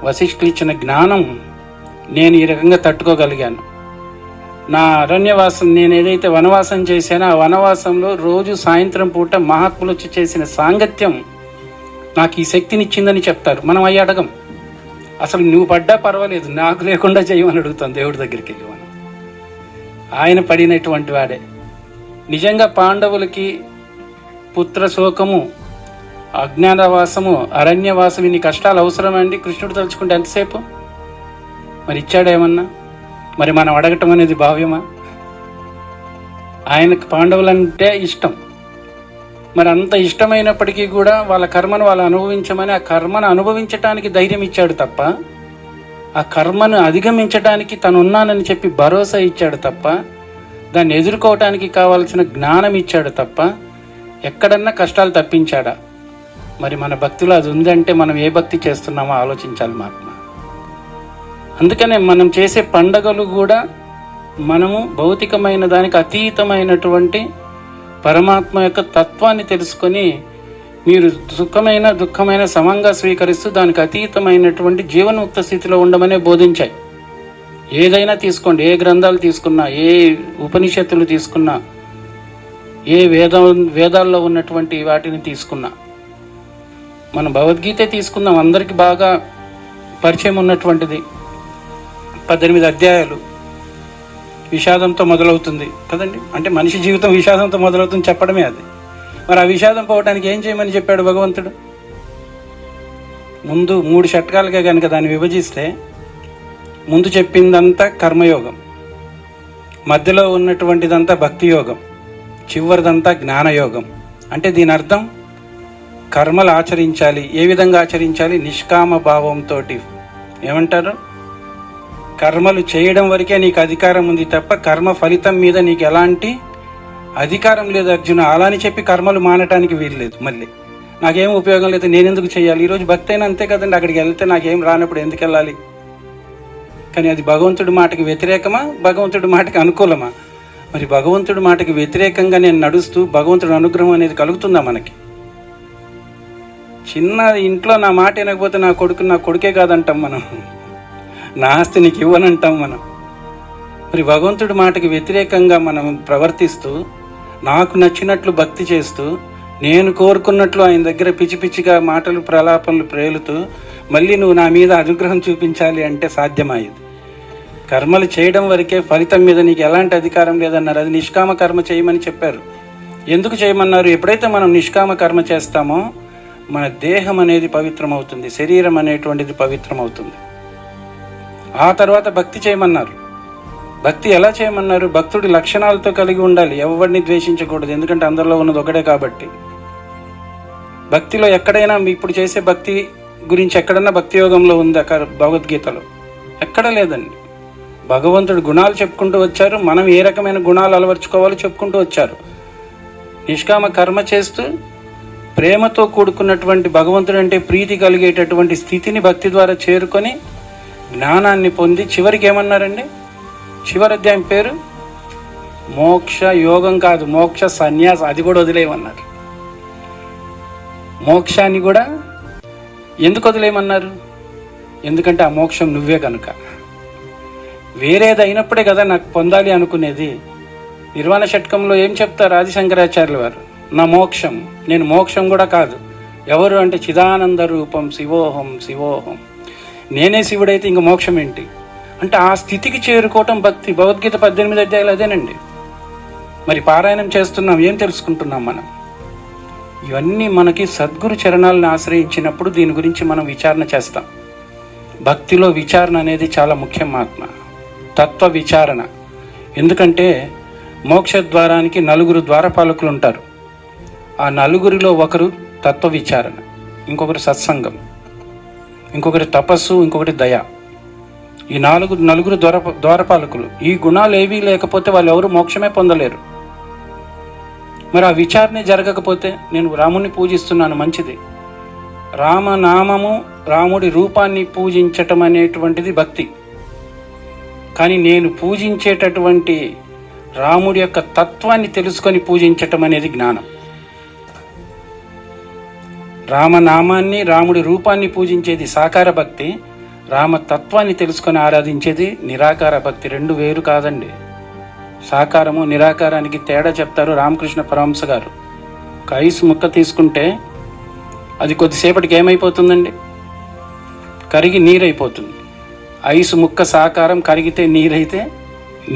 వశిష్ఠులు ఇచ్చిన జ్ఞానం నేను ఈ రకంగా తట్టుకోగలిగాను. నా అరణ్యవాసం, నేను ఏదైతే వనవాసం చేశానో ఆ వనవాసంలో రోజు సాయంత్రం పూట మహాత్ములు వచ్చి చేసిన సాంగత్యం నాకు ఈ శక్తినిచ్చిందని చెప్తారు. మనం అయ్యి అడగం. అసలు నువ్వు పడ్డా పర్వాలేదు, నాకు లేకుండా చేయమని అడుగుతాం దేవుడి దగ్గరికి వెళ్ళి. మనం ఆయన పడినటువంటి వాడే. నిజంగా పాండవులకి పుత్ర శోకము, అజ్ఞానవాసము, అరణ్యవాసం, ఇన్ని కష్టాలు అవసరమండి? కృష్ణుడు తలుచుకుంటే ఎంతసేపు? మరి ఇచ్చాడేమన్నా? మరి మనం అడగటం అనేది భావ్యమా? ఆయనకు పాండవులంటే ఇష్టం. మరి అంత ఇష్టమైనప్పటికీ కూడా వాళ్ళ కర్మను వాళ్ళు అనుభవించమని, ఆ కర్మను అనుభవించటానికి ధైర్యం ఇచ్చాడు తప్ప, ఆ కర్మను అధిగమించడానికి తను ఉన్నానని చెప్పి భరోసా ఇచ్చాడు తప్ప, దాన్ని ఎదుర్కోవటానికి కావాల్సిన జ్ఞానం ఇచ్చాడు తప్ప ఎక్కడన్నా కష్టాలు తప్పించాడా? మరి మన భక్తిలో అది ఉందంటే మనం ఏ భక్తి చేస్తున్నామో ఆలోచించాలి మహాత్మ. అందుకనే మనం చేసే పండగలు కూడా మనము భౌతికమైన దానికి అతీతమైనటువంటి పరమాత్మ యొక్క తత్వాన్ని తెలుసుకొని, మీరు సుఖమైన దుఃఖమైన సమంగా స్వీకరిస్తూ దానికి అతీతమైనటువంటి జీవన్ముక్త స్థితిలో ఉండమనే బోధించాయి. ఏదైనా తీసుకోండి, ఏ గ్రంథాలు తీసుకున్నా, ఏ ఉపనిషత్తులు తీసుకున్నా, ఏ వేదాల్లో ఉన్నటువంటి వాటిని తీసుకున్నా, మనం భగవద్గీత తీసుకుందాం, అందరికీ బాగా పరిచయం ఉన్నటువంటిది. 18 అధ్యాయాలు విషాదంతో మొదలవుతుంది కదండి. అంటే మనిషి జీవితం విషాదంతో మొదలవుతుంది చెప్పడమే అది. మరి ఆ విషాదం పోవడానికి ఏం చేయమని చెప్పాడు భగవంతుడు? ముందు 3 షట్కాలుగా కనుక దాన్ని విభజిస్తే, ముందు చెప్పిందంతా కర్మయోగం, మధ్యలో ఉన్నటువంటిదంతా భక్తి యోగం, చివరిదంతా జ్ఞానయోగం. అంటే దీని అర్థం కర్మలు ఆచరించాలి. ఏ విధంగా ఆచరించాలి? నిష్కామ భావంతో. ఏమంటారు? కర్మలు చేయడం వరకే నీకు అధికారం ఉంది తప్ప కర్మ ఫలితం మీద నీకు ఎలాంటి అధికారం లేదు అర్జున. అలా అని చెప్పి కర్మలు మానటానికి వీల్లేదు. మళ్ళీ నాకేం ఉపయోగం లేదు, నేను ఎందుకు చేయాలి? ఈరోజు భక్తి అయినా అంతే కదండి. అక్కడికి వెళ్తే నాకేం రానప్పుడు ఎందుకు వెళ్ళాలి? కానీ అది భగవంతుడి మాటకి వ్యతిరేకమా, భగవంతుడి మాటకి అనుకూలమా? మరి భగవంతుడి మాటకి వ్యతిరేకంగా నేను నడుస్తూ భగవంతుడి అనుగ్రహం అనేది కలుగుతుందా మనకి? చిన్న ఇంట్లో నా మాట వినకపోతే నా కొడుకే కాదంటాం మనం, నా ఆస్తి నీకు ఇవ్వనంటాం మనం. మరి భగవంతుడి మాటకి వ్యతిరేకంగా మనం ప్రవర్తిస్తూ, నాకు నచ్చినట్లు భక్తి చేస్తూ, నేను కోరుకున్నట్లు ఆయన దగ్గర పిచ్చి పిచ్చిగా మాటలు ప్రలాపనలు ప్రేలుతూ మళ్ళీ నువ్వు నా మీద అనుగ్రహం చూపించాలి అంటే సాధ్యమయ్యేది. కర్మలు చేయడం వరకే, ఫలితం మీద నీకు ఎలాంటి అధికారం లేదన్నారు. అది నిష్కామ కర్మ చేయమని చెప్పారు. ఎందుకు చేయమన్నారు? ఎప్పుడైతే మనం నిష్కామ కర్మ చేస్తామో మన దేహం అనేది పవిత్రమవుతుంది, శరీరం అనేటువంటిది పవిత్రమవుతుంది. ఆ తర్వాత భక్తి చేయమన్నారు. భక్తి ఎలా చేయమన్నారు? భక్తుడి లక్షణాలతో కలిగి ఉండాలి, ఎవరిని ద్వేషించకూడదు. ఎందుకంటే అందరిలో ఉన్నది ఒకటే కాబట్టి. భక్తిలో ఎక్కడైనా ఇప్పుడు చేసే భక్తి గురించి ఎక్కడన్నా భక్తి యోగంలో ఉందా? భగవద్గీతలో ఎక్కడ లేదండి. భగవంతుడి గుణాలు చెప్పుకుంటూ వచ్చారు, మనం ఏ రకమైన గుణాలు అలవర్చుకోవాలో చెప్పుకుంటూ వచ్చారు. నిష్కామ కర్మ చేస్తూ ప్రేమతో కూడుకున్నటువంటి భగవంతుడు అంటే ప్రీతి కలిగేటటువంటి స్థితిని భక్తి ద్వారా చేరుకొని జ్ఞానాన్ని పొంది చివరికి ఏమన్నారండి? చివరి అధ్యాయం పేరు మోక్ష యోగం కాదు, మోక్ష సన్యాసం. అది కూడా వదిలేయమన్నారు. మోక్షాన్ని కూడా ఎందుకు వదిలేయమన్నారు? ఎందుకంటే ఆ మోక్షం నువ్వే కనుక. వేరేది అయినప్పుడే కదా నాకు పొందాలి అనుకునేది. నిర్వాణ షట్కంలో ఏం చెప్తారు ఆదిశంకరాచార్యుల వారు? నా మోక్షం, నేను మోక్షం కూడా కాదు. ఎవరు అంటే చిదానంద రూపం శివోహం శివోహం. నేనే శివుడైతే ఇంక మోక్షం ఏంటి అంటే ఆ స్థితికి చేరుకోవటం భక్తి. భగవద్గీత 18 అధ్యాయాలు అదేనండి. మరి పారాయణం చేస్తున్నాం, ఏం తెలుసుకుంటున్నాం మనం? ఇవన్నీ మనకి సద్గురు చరణాలను ఆశ్రయించినప్పుడు దీని గురించి మనం విచారణ చేస్తాం. భక్తిలో విచారణ అనేది చాలా ముఖ్యం. ఆత్మ తత్వ విచారణ. ఎందుకంటే మోక్ష ద్వారానికి 4 ద్వారపాలకులు ఉంటారు. ఆ 4లో ఒకరు తత్వ విచారణ, ఇంకొకరు సత్సంగం, ఇంకొకరి తపస్సు, ఇంకొకటి దయ. ఈ 4 ద్వారపాలకులు. ఈ గుణాలు ఏవీ లేకపోతే వాళ్ళు ఎవరు మోక్షమే పొందలేరు. మరి ఆ విచారణే జరగకపోతే నేను రాముని పూజిస్తున్నాను, మంచిది. రామనామము, రాముడి రూపాన్ని పూజించటం అనేటువంటిది భక్తి. కానీ నేను పూజించేటటువంటి రాముడి యొక్క తత్వాన్ని తెలుసుకొని పూజించటం అనేది జ్ఞానం. రామనామాన్ని, రాముడి రూపాన్ని పూజించేది సాకార భక్తి. రామతత్వాన్ని తెలుసుకొని ఆరాధించేది నిరాకార భక్తి. 2 వేరు కాదండి. సాకారము నిరాకారానికి తేడా చెప్తారు రామకృష్ణ పరమహంస గారు. ఒక ఐస్ ముక్క తీసుకుంటే అది కొద్దిసేపటికి ఏమైపోతుందండి? కరిగి నీరైపోతుంది. ఐసు ముక్క సాకారం, కరిగితే నీరైతే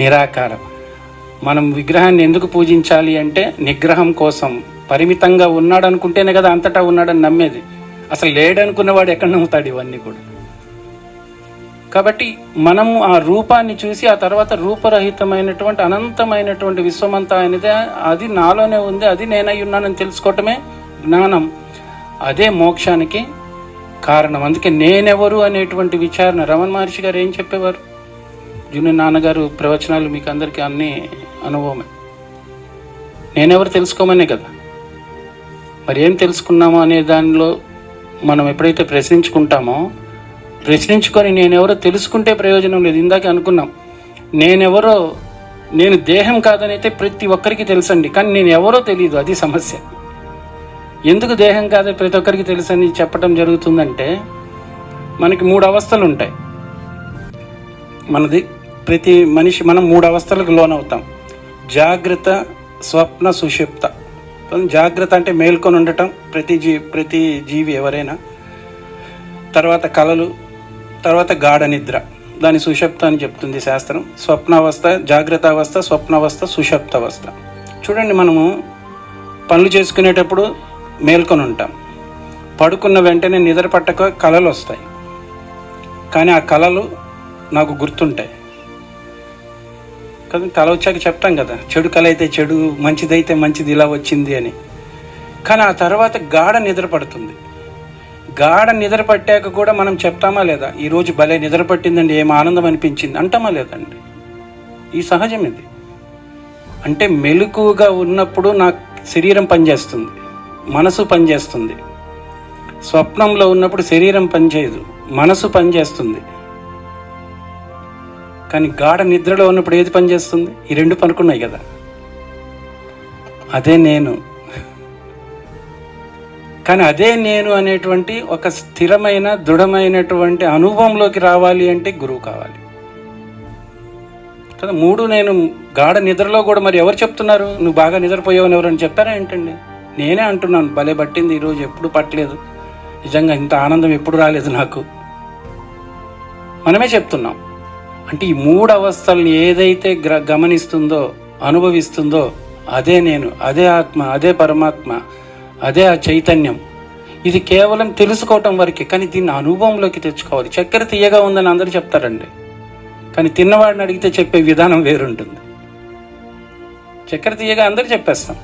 నిరాకారం. మనం విగ్రహాన్ని ఎందుకు పూజించాలి అంటే నిగ్రహం కోసం. పరిమితంగా ఉన్నాడు అనుకుంటేనే కదా అంతటా ఉన్నాడని నమ్మేది. అసలు లేడనుకున్నవాడు ఎక్కడ నమ్ముతాడు ఇవన్నీ కూడా? కాబట్టి మనము ఆ రూపాన్ని చూసి ఆ తర్వాత రూపరహితమైనటువంటి అనంతమైనటువంటి విశ్వమంతా అనేది అది నాలోనే ఉంది, అది నేనై ఉన్నానని తెలుసుకోవటమే జ్ఞానం. అదే మోక్షానికి కారణం. అందుకే నేనెవరు అనేటువంటి విచారణ. రమణ మహర్షి గారు ఏం చెప్పేవారు? జూనియర్ నాన్నగారు ప్రవచనాలు మీకు అందరికీ అన్ని అనుభవమే. నేనెవరు తెలుసుకోమనే కదా. మరి ఏం తెలుసుకున్నామో అనే దానిలో మనం ఎప్పుడైతే ప్రశ్నించుకుంటామో, ప్రశ్నించుకొని నేనెవరో తెలుసుకుంటే ప్రయోజనం లేదు. ఇందాక అనుకున్నాం, నేనెవరో, నేను దేహం కాదనైతే ప్రతి ఒక్కరికి తెలుసండి, కానీ నేను ఎవరో తెలియదు. అది సమస్య. ఎందుకు దేహం కాదని ప్రతి ఒక్కరికి తెలుసని చెప్పడం జరుగుతుందంటే, మనకి 3 అవస్థలు ఉంటాయి. ప్రతి మనిషి మనం 3 అవస్థలకు లోనవుతాం. జాగ్రత్త, స్వప్న, సుషుప్త. జాగ్రత్త అంటే మేల్కొని ఉండటం, ప్రతి జీవి ఎవరైనా. తర్వాత కలలు, తర్వాత గాఢ నిద్ర, దాని సుషుప్త అని చెప్తుంది శాస్త్రం. స్వప్నావస్థ, జాగ్రత్త అవస్థ, స్వప్నావస్థ, సుషుప్త అవస్థ. చూడండి, మనము పనులు చేసుకునేటప్పుడు మేల్కొని ఉంటాం. పడుకున్న వెంటనే నిద్ర పట్టక కలలు వస్తాయి. కానీ ఆ కలలు నాకు గుర్తుంటాయి కదా. కల వచ్చాక చెప్తాం కదా, చెడు కల అయితే చెడు, మంచిదైతే మంచిది, ఇలా వచ్చింది అని. కానీ ఆ తర్వాత గాఢ నిద్ర పడుతుంది. గాఢ నిద్ర పట్టాక కూడా మనం చెప్తామా లేదా, ఈరోజు భలే నిద్ర పట్టిందండి, ఏం ఆనందం అనిపించింది అంటామా లేదండి? ఈ సహజం ఇది. అంటే మెలకువగా ఉన్నప్పుడు నాకు శరీరం పనిచేస్తుంది, మనసు పనిచేస్తుంది. స్వప్నంలో ఉన్నప్పుడు శరీరం పనిచేయదు, మనసు పనిచేస్తుంది. కానీ గాఢ నిద్రలో ఉన్నప్పుడు ఏది పనిచేస్తుంది? ఈ 2 పనుకున్నాయి కదా. అదే నేను. కానీ అదే నేను అనేటువంటి ఒక స్థిరమైన, దృఢమైనటువంటి అనుభవంలోకి రావాలి అంటే గురువు కావాలి కదా. 3 నేను గాఢ నిద్రలో కూడా మరి ఎవరు చెప్తున్నారు నువ్వు బాగా నిద్రపోయావని? ఎవరని చెప్పారా ఏంటండి? నేనే అంటున్నాను, భలే పట్టింది ఈరోజు, ఎప్పుడు పట్టలేదు, నిజంగా ఇంత ఆనందం ఎప్పుడు రాలేదు నాకు. మనమే చెప్తున్నాం. అంటే ఈ 3 అవస్థల్ని ఏదైతే గమనిస్తుందో, అనుభవిస్తుందో అదే నేను, అదే ఆత్మ, అదే పరమాత్మ, అదే ఆ చైతన్యం. ఇది కేవలం తెలుసుకోవటం వరకే, కానీ దీన్ని అనుభవంలోకి తెచ్చుకోవాలి. చక్కెర తీయగా ఉందని అందరూ చెప్తారండి, కానీ తిన్నవాడిని అడిగితే చెప్పే విధానం వేరుంటుంది. చక్కెర తీయగా అందరూ చెప్పేస్తాం,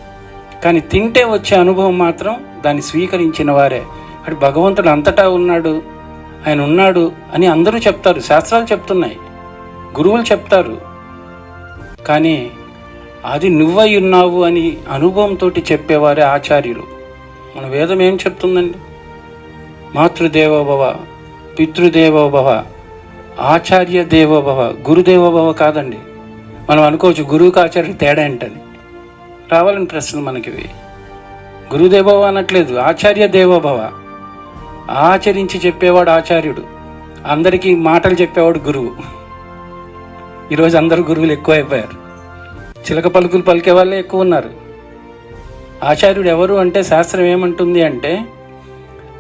కానీ తింటే వచ్చే అనుభవం మాత్రం దాన్ని స్వీకరించిన వారే. అటు భగవంతుడు అంతటా ఉన్నాడు, ఆయన ఉన్నాడు అని అందరూ చెప్తారు, శాస్త్రాలు చెప్తున్నాయి, గురువులు చెప్తారు. కానీ అది నువ్వై ఉన్నావు అని అనుభవంతో చెప్పేవారే ఆచార్యులు. మన వేదం ఏం చెప్తుందండి? మాతృదేవోభవ, పితృదేవోభవ, ఆచార్య దేవోభవ, గురుదేవోభవ కాదండి. మనం అనుకోవచ్చు గురువుకి ఆచార్యుడికి తేడా ఏంటని. రావాలని ప్రశ్నలు మనకి. గురుదేవోభవ అనట్లేదు, ఆచార్య దేవోభవ. ఆచరించి చెప్పేవాడు ఆచార్యుడు, అందరికీ మాటలు చెప్పేవాడు గురువు. ఈరోజు అందరు గురువులు ఎక్కువైపోయారు, చిలక పలుకులు పలికే వాళ్ళే ఎక్కువ ఉన్నారు. ఆచార్యుడు ఎవరు అంటే శాస్త్రం ఏమంటుంది అంటే,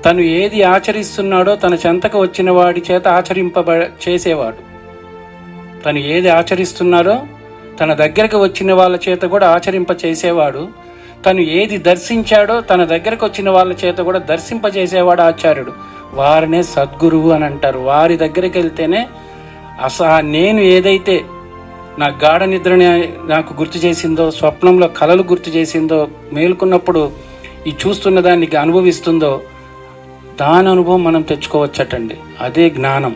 తను ఏది ఆచరిస్తున్నాడో తన చెంతకు వచ్చిన వాడి చేత చేసేవాడు. తను ఏది ఆచరిస్తున్నారో తన దగ్గరకు వచ్చిన వాళ్ళ చేత కూడా ఆచరింప చేసేవాడు. తను ఏది దర్శించాడో తన దగ్గరకు వచ్చిన వాళ్ళ చేత కూడా దర్శింపజేసేవాడు ఆచార్యుడు. వారినే సద్గురువు అని అంటారు. వారి దగ్గరికి వెళ్తేనే నేను ఏదైతే నా గాఢ నిద్రని నాకు గుర్తు చేసిందో, స్వప్నంలో కలలు గుర్తు చేసిందో, మేలుకున్నప్పుడు ఈ చూస్తున్న దాన్ని అనుభవిస్తుందో, దాని అనుభవం మనం తెచ్చుకోవచ్చటండి. అదే జ్ఞానం,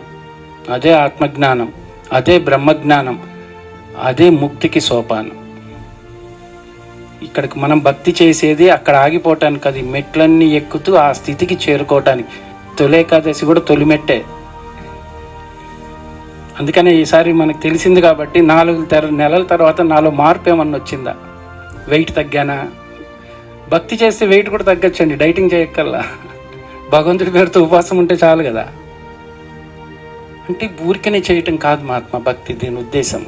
అదే ఆత్మజ్ఞానం, అదే బ్రహ్మజ్ఞానం, అదే ముక్తికి సోపానం. ఇక్కడికి మనం భక్తి చేసేది అక్కడ ఆగిపోవటానికి, అది మెట్లన్నీ ఎక్కుతూ ఆ స్థితికి చేరుకోవటానికి. తొలి ఏకాదశి కూడా తొలిమెట్టే. అందుకనే ఈసారి మనకు తెలిసింది కాబట్టి 4 నెలల తర్వాత నాలో మార్పు ఏమన్నా వచ్చిందా, వెయిట్ తగ్గానా? భక్తి చేస్తే వెయిట్ కూడా తగ్గచ్చండి, డైటింగ్ చేయక్కల్లా. భగవంతుడి పేరుతో ఉపవాసం ఉంటే చాలు కదా. అంటే ఊరికనే చేయటం కాదు మహాత్మ భక్తి. దీని ఉద్దేశం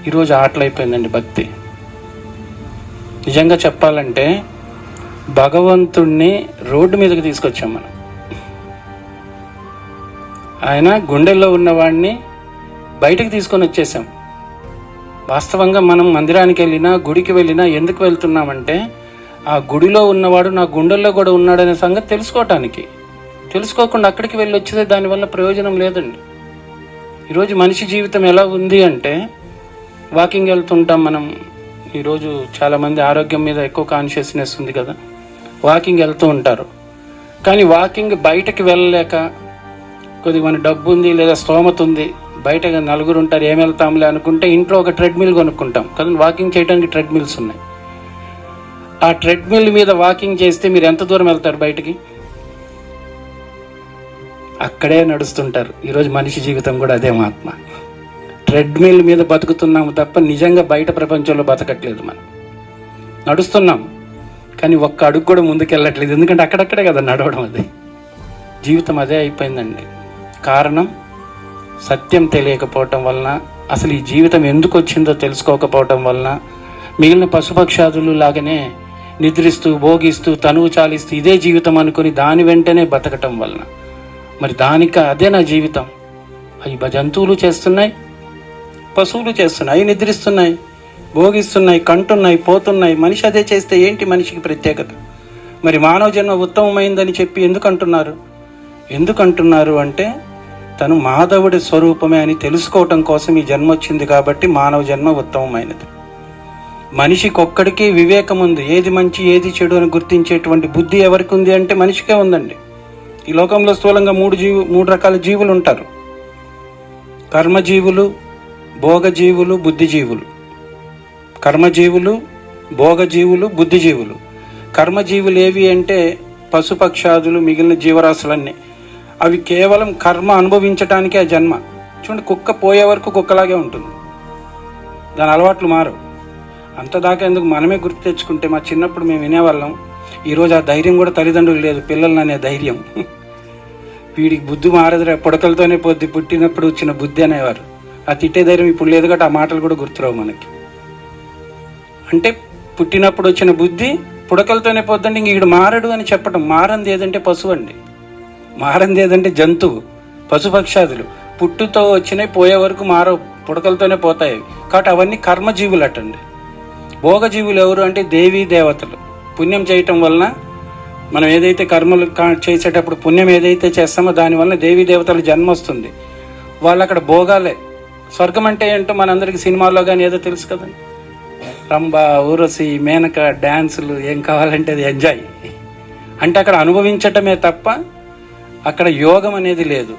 ఈరోజు ఆటలైపోయిందండి భక్తి. నిజంగా చెప్పాలంటే భగవంతుణ్ణి రోడ్డు మీదకి తీసుకొచ్చాం మనం. ఆయన గుండెల్లో ఉన్నవాడిని బయటకు తీసుకొని వచ్చేసాం. వాస్తవంగా మనం మందిరానికి వెళ్ళినా, గుడికి వెళ్ళినా ఎందుకు వెళ్తున్నామంటే, ఆ గుడిలో ఉన్నవాడు నా గుండెల్లో కూడా ఉన్నాడనే సంగతి తెలుసుకోవటానికి. తెలుసుకోకుండా అక్కడికి వెళ్ళి వచ్చేదే దానివల్ల ప్రయోజనం లేదండి. ఈరోజు మనిషి జీవితం ఎలా ఉంది అంటే, వాకింగ్ వెళ్తుంటాం మనం. ఈరోజు చాలామంది ఆరోగ్యం మీద ఎక్కువ కాన్షియస్నెస్ ఉంది కదా, వాకింగ్ వెళ్తూ ఉంటారు. కానీ వాకింగ్ బయటకు వెళ్ళలేక, కొద్దిగా మన డబ్బు ఉంది లేదా స్తోమత ఉంది, బయట నలుగురు ఉంటారు, ఏం వెళ్తాంలే అనుకుంటే ఇంట్లో ఒక ట్రెడ్మిల్ కొనుక్కుంటాం కదా. వాకింగ్ చేయడానికి ట్రెడ్మిల్స్ ఉన్నాయి. ఆ ట్రెడ్మిల్ మీద వాకింగ్ చేస్తే మీరు ఎంత దూరం వెళ్తారు బయటికి? అక్కడే నడుస్తుంటారు. ఈరోజు మనిషి జీవితం కూడా అదే మహాత్మ. ట్రెడ్మిల్ మీద బతుకుతున్నాము తప్ప నిజంగా బయట ప్రపంచంలో బతకట్లేదు. మనం నడుస్తున్నాం కానీ ఒక్క అడుగు కూడా ముందుకెళ్ళట్లేదు. ఎందుకంటే అక్కడక్కడే కదా నడవడం. అది జీవితం అదే అయిపోయిందండి. కారణం సత్యం తెలియకపోవటం వలన, అసలు ఈ జీవితం ఎందుకు వచ్చిందో తెలుసుకోకపోవటం వలన, మిగిలిన పశుపక్షాదులు లాగానే నిద్రిస్తూ భోగిస్తూ తనువు చాలిస్తూ ఇదే జీవితం అనుకుని దాని వెంటనే బతకటం వలన. మరి దానికి అదే నా జీవితం. అవి జంతువులు చేస్తున్నాయి, పశువులు చేస్తున్నాయి, నిద్రిస్తున్నాయి, భోగిస్తున్నాయి, కంటున్నాయి, పోతున్నాయి. మనిషి అదే చేస్తే ఏంటి మనిషికి ప్రత్యేకత? మరి మానవ జన్మ ఉత్తమమైందని చెప్పి ఎందుకంటున్నారు అంటే, తను మాధవుడి స్వరూపమే అని తెలుసుకోవటం కోసం ఈ జన్మ వచ్చింది కాబట్టి మానవ జన్మ ఉత్తమమైనది. మనిషికి ఒక్కడికి వివేకం ఉంది. ఏది మంచి ఏది చెడు అని గుర్తించేటువంటి బుద్ధి ఎవరికి ఉంది అంటే మనిషికే ఉందండి. ఈ లోకంలో స్థూలంగా మూడు రకాల జీవులు ఉంటారు: కర్మజీవులు, భోగజీవులు, బుద్ధిజీవులు. కర్మజీవులు, భోగజీవులు, బుద్ధిజీవులు. కర్మజీవులు ఏవి అంటే పశుపక్షాదులు, మిగిలిన జీవరాశులన్నీ. అవి కేవలం కర్మ అనుభవించటానికే ఆ జన్మ. చూడండి, కుక్క పోయే వరకు కుక్కలాగే ఉంటుంది, దాని అలవాట్లు మారవు. అంతదాకా ఎందుకు మనమే గుర్తు తెచ్చుకుంటే. మా చిన్నప్పుడు మేము వినేవాళ్ళం. ఈరోజు ఆ ధైర్యం కూడా తల్లిదండ్రులు లేదు, పిల్లల్ని అనే ధైర్యం. వీడికి బుద్ధి మారదురా, పుడకలతోనే పొద్దు, పుట్టినప్పుడు వచ్చిన బుద్ధి అనేవారు. ఆ తిట్టే ధైర్యం ఇప్పుడు లేదు కాబట్టి ఆ మాటలు కూడా గుర్తురావు మనకి. అంటే పుట్టినప్పుడు వచ్చిన బుద్ధి పుడకలతోనే పొద్దండి, ఇంక వీడు మారడు అని చెప్పడం. మారంది ఏదంటే పశువు అండి, మారంది ఏదంటే జంతువు. పశుపక్షాదులు పుట్టుతో వచ్చినాయి, పోయే వరకు మారవు, పుడకలతోనే పోతాయి. కాబట్టి అవన్నీ కర్మజీవులు అటండి. భోగజీవులు ఎవరు అంటే దేవీ దేవతలు. పుణ్యం చేయటం వలన మనం ఏదైతే కర్మలు చేసేటప్పుడు పుణ్యం ఏదైతే చేస్తామో దానివల్ల దేవీ దేవతల జన్మ వస్తుంది. వాళ్ళు అక్కడ భోగాలే. స్వర్గం అంటే ఏంటో మనందరికీ సినిమాల్లో కానీ ఏదో తెలుసు కదండి. రంభ, ఊరసి, మేనక, డ్యాన్సులు, ఏం కావాలంటే అది ఎంజాయ్. అంటే అక్కడ అనుభవించటమే తప్ప అక్కడ యోగం అనేది లేదు.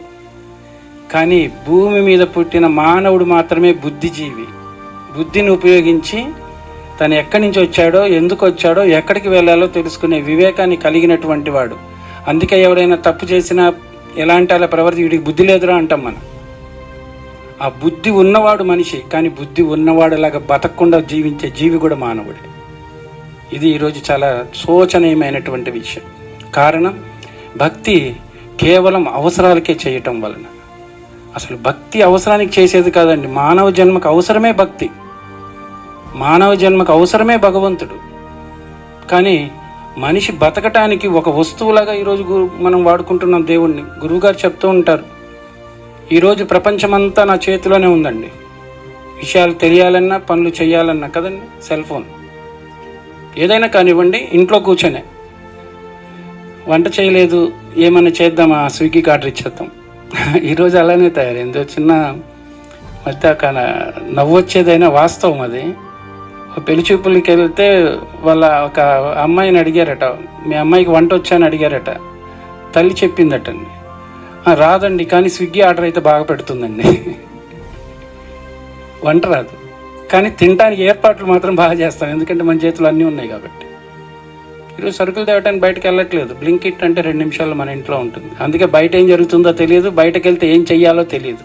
కానీ భూమి మీద పుట్టిన మానవుడు మాత్రమే బుద్ధిజీవి. బుద్ధిని ఉపయోగించి తను ఎక్కడి నుంచి వచ్చాడో, ఎందుకు వచ్చాడో, ఎక్కడికి వెళ్ళాలో తెలుసుకునే వివేకాన్ని కలిగినటువంటి వాడు. అందుకే ఎవరైనా తప్పు చేసినా ఎలాంటి అలా వీడికి బుద్ధి లేదురా అంటాం మనం. ఆ బుద్ధి ఉన్నవాడు మనిషి, కానీ బుద్ధి ఉన్నవాడులాగా బతకకుండా జీవించే జీవి కూడా మానవుడే. ఇది ఈరోజు చాలా శోచనీయమైనటువంటి విషయం. కారణం, భక్తి కేవలం అవసరాలకే చేయటం వలన. అసలు భక్తి అవసరానికి చేసేది కాదండి. మానవ జన్మకు అవసరమే భక్తి, మానవ జన్మకు అవసరమే భగవంతుడు. కానీ మనిషి బతకటానికి ఒక వస్తువులాగా ఈరోజు మనం వాడుకుంటున్నాం దేవుణ్ణి. గురువుగారు చెప్తూ ఉంటారు, ఈరోజు ప్రపంచమంతా నా చేతిలోనే ఉందండి. విషయాలు తెలియాలన్నా, పనులు చేయాలన్నా కదండి, సెల్ ఫోన్ ఏదైనా కానివ్వండి, ఇంట్లో కూర్చొనే. వంట చేయలేదు, ఏమన్నా చేద్దామా, స్విగ్గీకి ఆర్డర్ ఇచ్చేద్దాం. ఈరోజు అలానే తయారైంది. చిన్న మధ్య నవ్వొచ్చేదైనా వాస్తవం అది. పెళ్లి చూపులకి వెళ్తే వాళ్ళ ఒక అమ్మాయిని అడిగారట, మీ అమ్మాయికి వంట వచ్చాని అడిగారట. తల్లి చెప్పిందటండి, రాదండి, కానీ స్విగ్గీ ఆర్డర్ అయితే బాగా పెడుతుందండి. వంట రాదు, కానీ తినడానికి ఏర్పాట్లు మాత్రం బాగా చేస్తాం, ఎందుకంటే మన చేతులు అన్నీ ఉన్నాయి కాబట్టి. ఈరోజు సరుకులు తేవడానికి బయటకు వెళ్ళట్లేదు. బ్లింకిట్ అంటే 2 నిమిషాల్లో మన ఇంట్లో ఉంటుంది. అందుకే బయట ఏం జరుగుతుందో తెలియదు, బయటకు వెళ్తే ఏం చెయ్యాలో తెలియదు.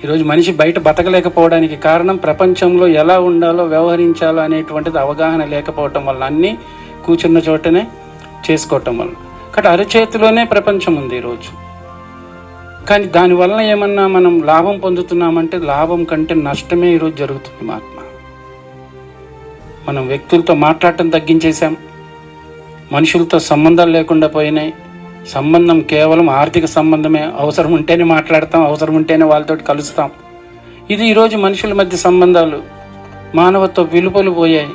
ఈరోజు మనిషి బయట బతకలేకపోవడానికి కారణం ప్రపంచంలో ఎలా ఉండాలో, వ్యవహరించాలో అనేటువంటిది అవగాహన లేకపోవటం వల్ల, అన్నీ కూర్చున్న చోటనే చేసుకోవటం వల్ల. కాబట్టి అరచేతిలోనే ప్రపంచం ఉంది ఈరోజు. కానీ దానివల్ల ఏమన్నా మనం లాభం పొందుతున్నామంటే లాభం కంటే నష్టమే ఈరోజు జరుగుతుంది. మనం వ్యక్తులతో మాట్లాడటం తగ్గించేశాం, మనుషులతో సంబంధాలు లేకుండా పోయినాయి. సంబంధం కేవలం ఆర్థిక సంబంధమే. అవసరం ఉంటేనే మాట్లాడతాం, అవసరం ఉంటేనే వాళ్ళతో కలుస్తాం. ఇది ఈరోజు మనుషుల మధ్య సంబంధాలు, మానవత్వ విలువలు పోయాయి.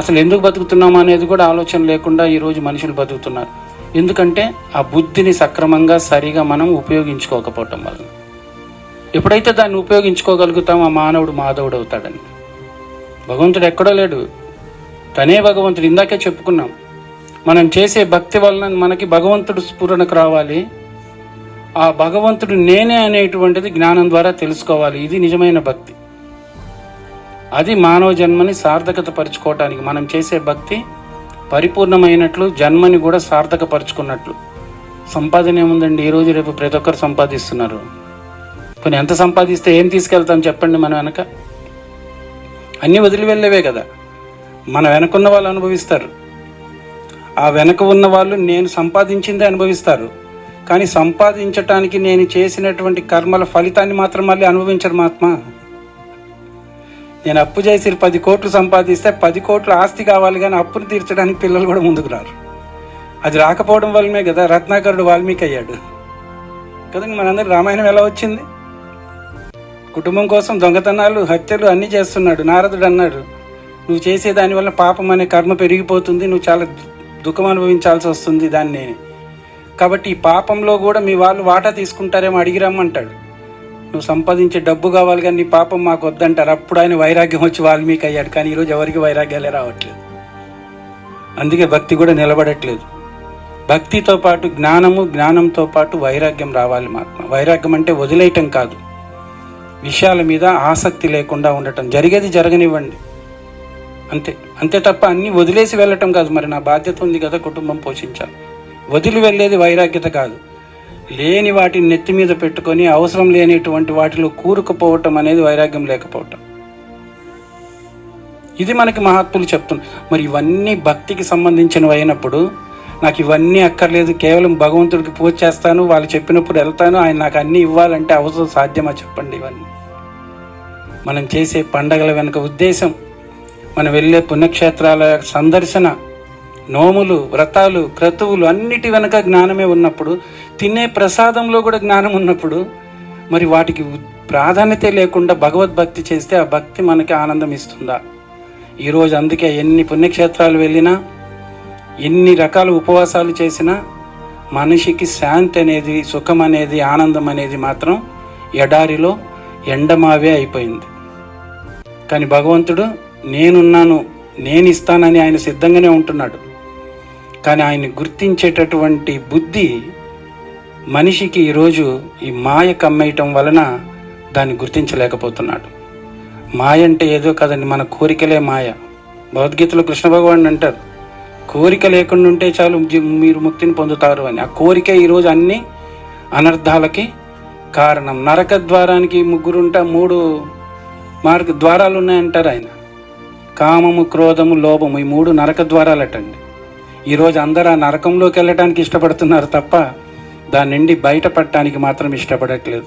అసలు ఎందుకు బతుకుతున్నామా అనేది కూడా ఆలోచన లేకుండా ఈరోజు మనుషులు బతుకుతున్నారు. ఎందుకంటే ఆ బుద్ధిని సక్రమంగా సరిగా మనం ఉపయోగించుకోకపోవటం వల్ల. ఎప్పుడైతే దాన్ని ఉపయోగించుకోగలుగుతామో ఆ మానవుడు మాధవుడు అవుతాడని. భగవంతుడు ఎక్కడో లేడు, తనే భగవంతుడు. ఇందాకే చెప్పుకున్నాం, మనం చేసే భక్తి వలన మనకి భగవంతుడు స్ఫురణకు రావాలి. ఆ భగవంతుడు నేనే అనేటువంటిది జ్ఞానం ద్వారా తెలుసుకోవాలి. ఇది నిజమైన భక్తి. అది మానవ జన్మని సార్థకత పరుచుకోవటానికి మనం చేసే భక్తి పరిపూర్ణమైనట్లు, జన్మని కూడా సార్థకపరుచుకున్నట్లు. సంపాదన ఏముందండి, ఈరోజు రేపు ప్రతి ఒక్కరు సంపాదిస్తున్నారు. కొన్ని ఎంత సంపాదిస్తే ఏం తీసుకెళ్తాం చెప్పండి? మన వెనక అన్నీ వదిలి వెళ్ళేవే కదా. మన వెనకున్న వాళ్ళు అనుభవిస్తారు, ఆ వెనక ఉన్న వాళ్ళు నేను సంపాదించిందే అనుభవిస్తారు. కానీ సంపాదించటానికి నేను చేసినటువంటి కర్మల ఫలితాన్ని మాత్రం మళ్ళీ అనుభవించరు మహాత్మా. నేను అప్పు చేసి 10 కోట్లు సంపాదిస్తే 10 కోట్ల ఆస్తి కావాలి, కానీ అప్పును తీర్చడానికి పిల్లలు కూడా ముందుకు రారు. అది రాకపోవడం వల్లనే కదా రత్నాకరుడు వాల్మీకి అయ్యాడు కదండి. మనందరూ రామాయణం ఎలా వచ్చింది? కుటుంబం కోసం దొంగతనాలు, హత్యలు అన్నీ చేస్తున్నాడు. నారదుడు అన్నాడు, నువ్వు చేసే దానివల్ల పాపం అనే కర్మ పెరిగిపోతుంది, నువ్వు చాలా దుఃఖం అనుభవించాల్సి వస్తుంది దాన్ని. కాబట్టి ఈ పాపంలో కూడా మీ వాళ్ళు వాటా తీసుకుంటారేమో అడిగిరమ్మంటాడు. నువ్వు సంపాదించే డబ్బు కావాలి, కానీ నీ పాపం మాకు వద్దంటారు. అప్పుడు ఆయన వైరాగ్యం వచ్చి వాల్మీకి అయ్యాడు. కానీ ఈరోజు ఎవరికి వైరాగ్యాలే రావట్లేదు. అందుకే భక్తి కూడా నిలబడట్లేదు. భక్తితో పాటు జ్ఞానము, జ్ఞానంతో పాటు వైరాగ్యం రావాలి మహాత్మ. వైరాగ్యం అంటే వదిలేయటం కాదు, విషయాల మీద ఆసక్తి లేకుండా ఉండటం. జరిగేది జరగనివ్వండి అంతే, అంతే తప్ప అన్నీ వదిలేసి వెళ్ళటం కాదు. మరి నా బాధ్యత ఉంది కదా, కుటుంబం పోషించాలి. వదిలి వెళ్ళేది వైరాగ్యత కాదు. లేని వాటిని నెత్తి మీద పెట్టుకొని అవసరం లేనిటువంటి వాటిలో కూరుకుపోవటం అనేది వైరాగ్యం లేకపోవటం. ఇది మనకి మహాత్ములు చెప్తున్నారు. మరి ఇవన్నీ భక్తికి సంబంధించినవి అయినప్పుడు నాకు ఇవన్నీ అక్కర్లేదు, కేవలం భగవంతుడికి పూజ చేస్తాను, వాళ్ళు చెప్పినప్పుడు వెళ్తాను, ఆయన నాకు అన్నీ ఇవ్వాలంటే అవసరం సాధ్యమా చెప్పండి? ఇవన్నీ మనం చేసే పండగల వెనుక ఉద్దేశం, మనం వెళ్ళే పుణ్యక్షేత్రాల సందర్శన, నోములు, వ్రతాలు, క్రతువులు అన్నిటి వెనక జ్ఞానమే ఉన్నప్పుడు, తినే ప్రసాదంలో కూడా జ్ఞానం ఉన్నప్పుడు, మరి వాటికి ప్రాధాన్యత లేకుండా భగవద్భక్తి చేస్తే ఆ భక్తి మనకి ఆనందం ఇస్తుందా? ఈరోజు అందుకే ఎన్ని పుణ్యక్షేత్రాలు వెళ్ళినా, ఎన్ని రకాల ఉపవాసాలు చేసినా మనిషికి శాంతి అనేది, సుఖం అనేది, ఆనందం అనేది మాత్రం ఎడారిలో ఎండమావే అయిపోయింది. కానీ భగవంతుడు నేనున్నాను, నేను ఇస్తానని ఆయన సిద్ధంగానే ఉంటున్నాడు. కానీ ఆయన గుర్తించేటటువంటి బుద్ధి మనిషికి ఈరోజు ఈ మాయ కమ్మేయటం వలన దాన్ని గుర్తించలేకపోతున్నాడు. మాయ అంటే ఏదో కదండి, మన కోరికలే మాయ. భగవద్గీతలో కృష్ణ భగవానుడు అంటారు, కోరిక లేకుండా ఉంటే చాలు మీరు ముక్తిని పొందుతారు అని. ఆ కోరిక ఈరోజు అన్ని అనర్థాలకి కారణం. నరక ద్వారానికి ముగ్గురుంటా 3 ద్వారాలు ఉన్నాయంటారు ఆయన. కామము, క్రోధము, లోభము, ఈ 3 నరక ద్వారాలటండి. ఈరోజు అందరూ ఆ నరకంలోకి వెళ్ళడానికి ఇష్టపడుతున్నారు తప్ప దాని నుండి బయటపడటానికి మాత్రం ఇష్టపడట్లేదు.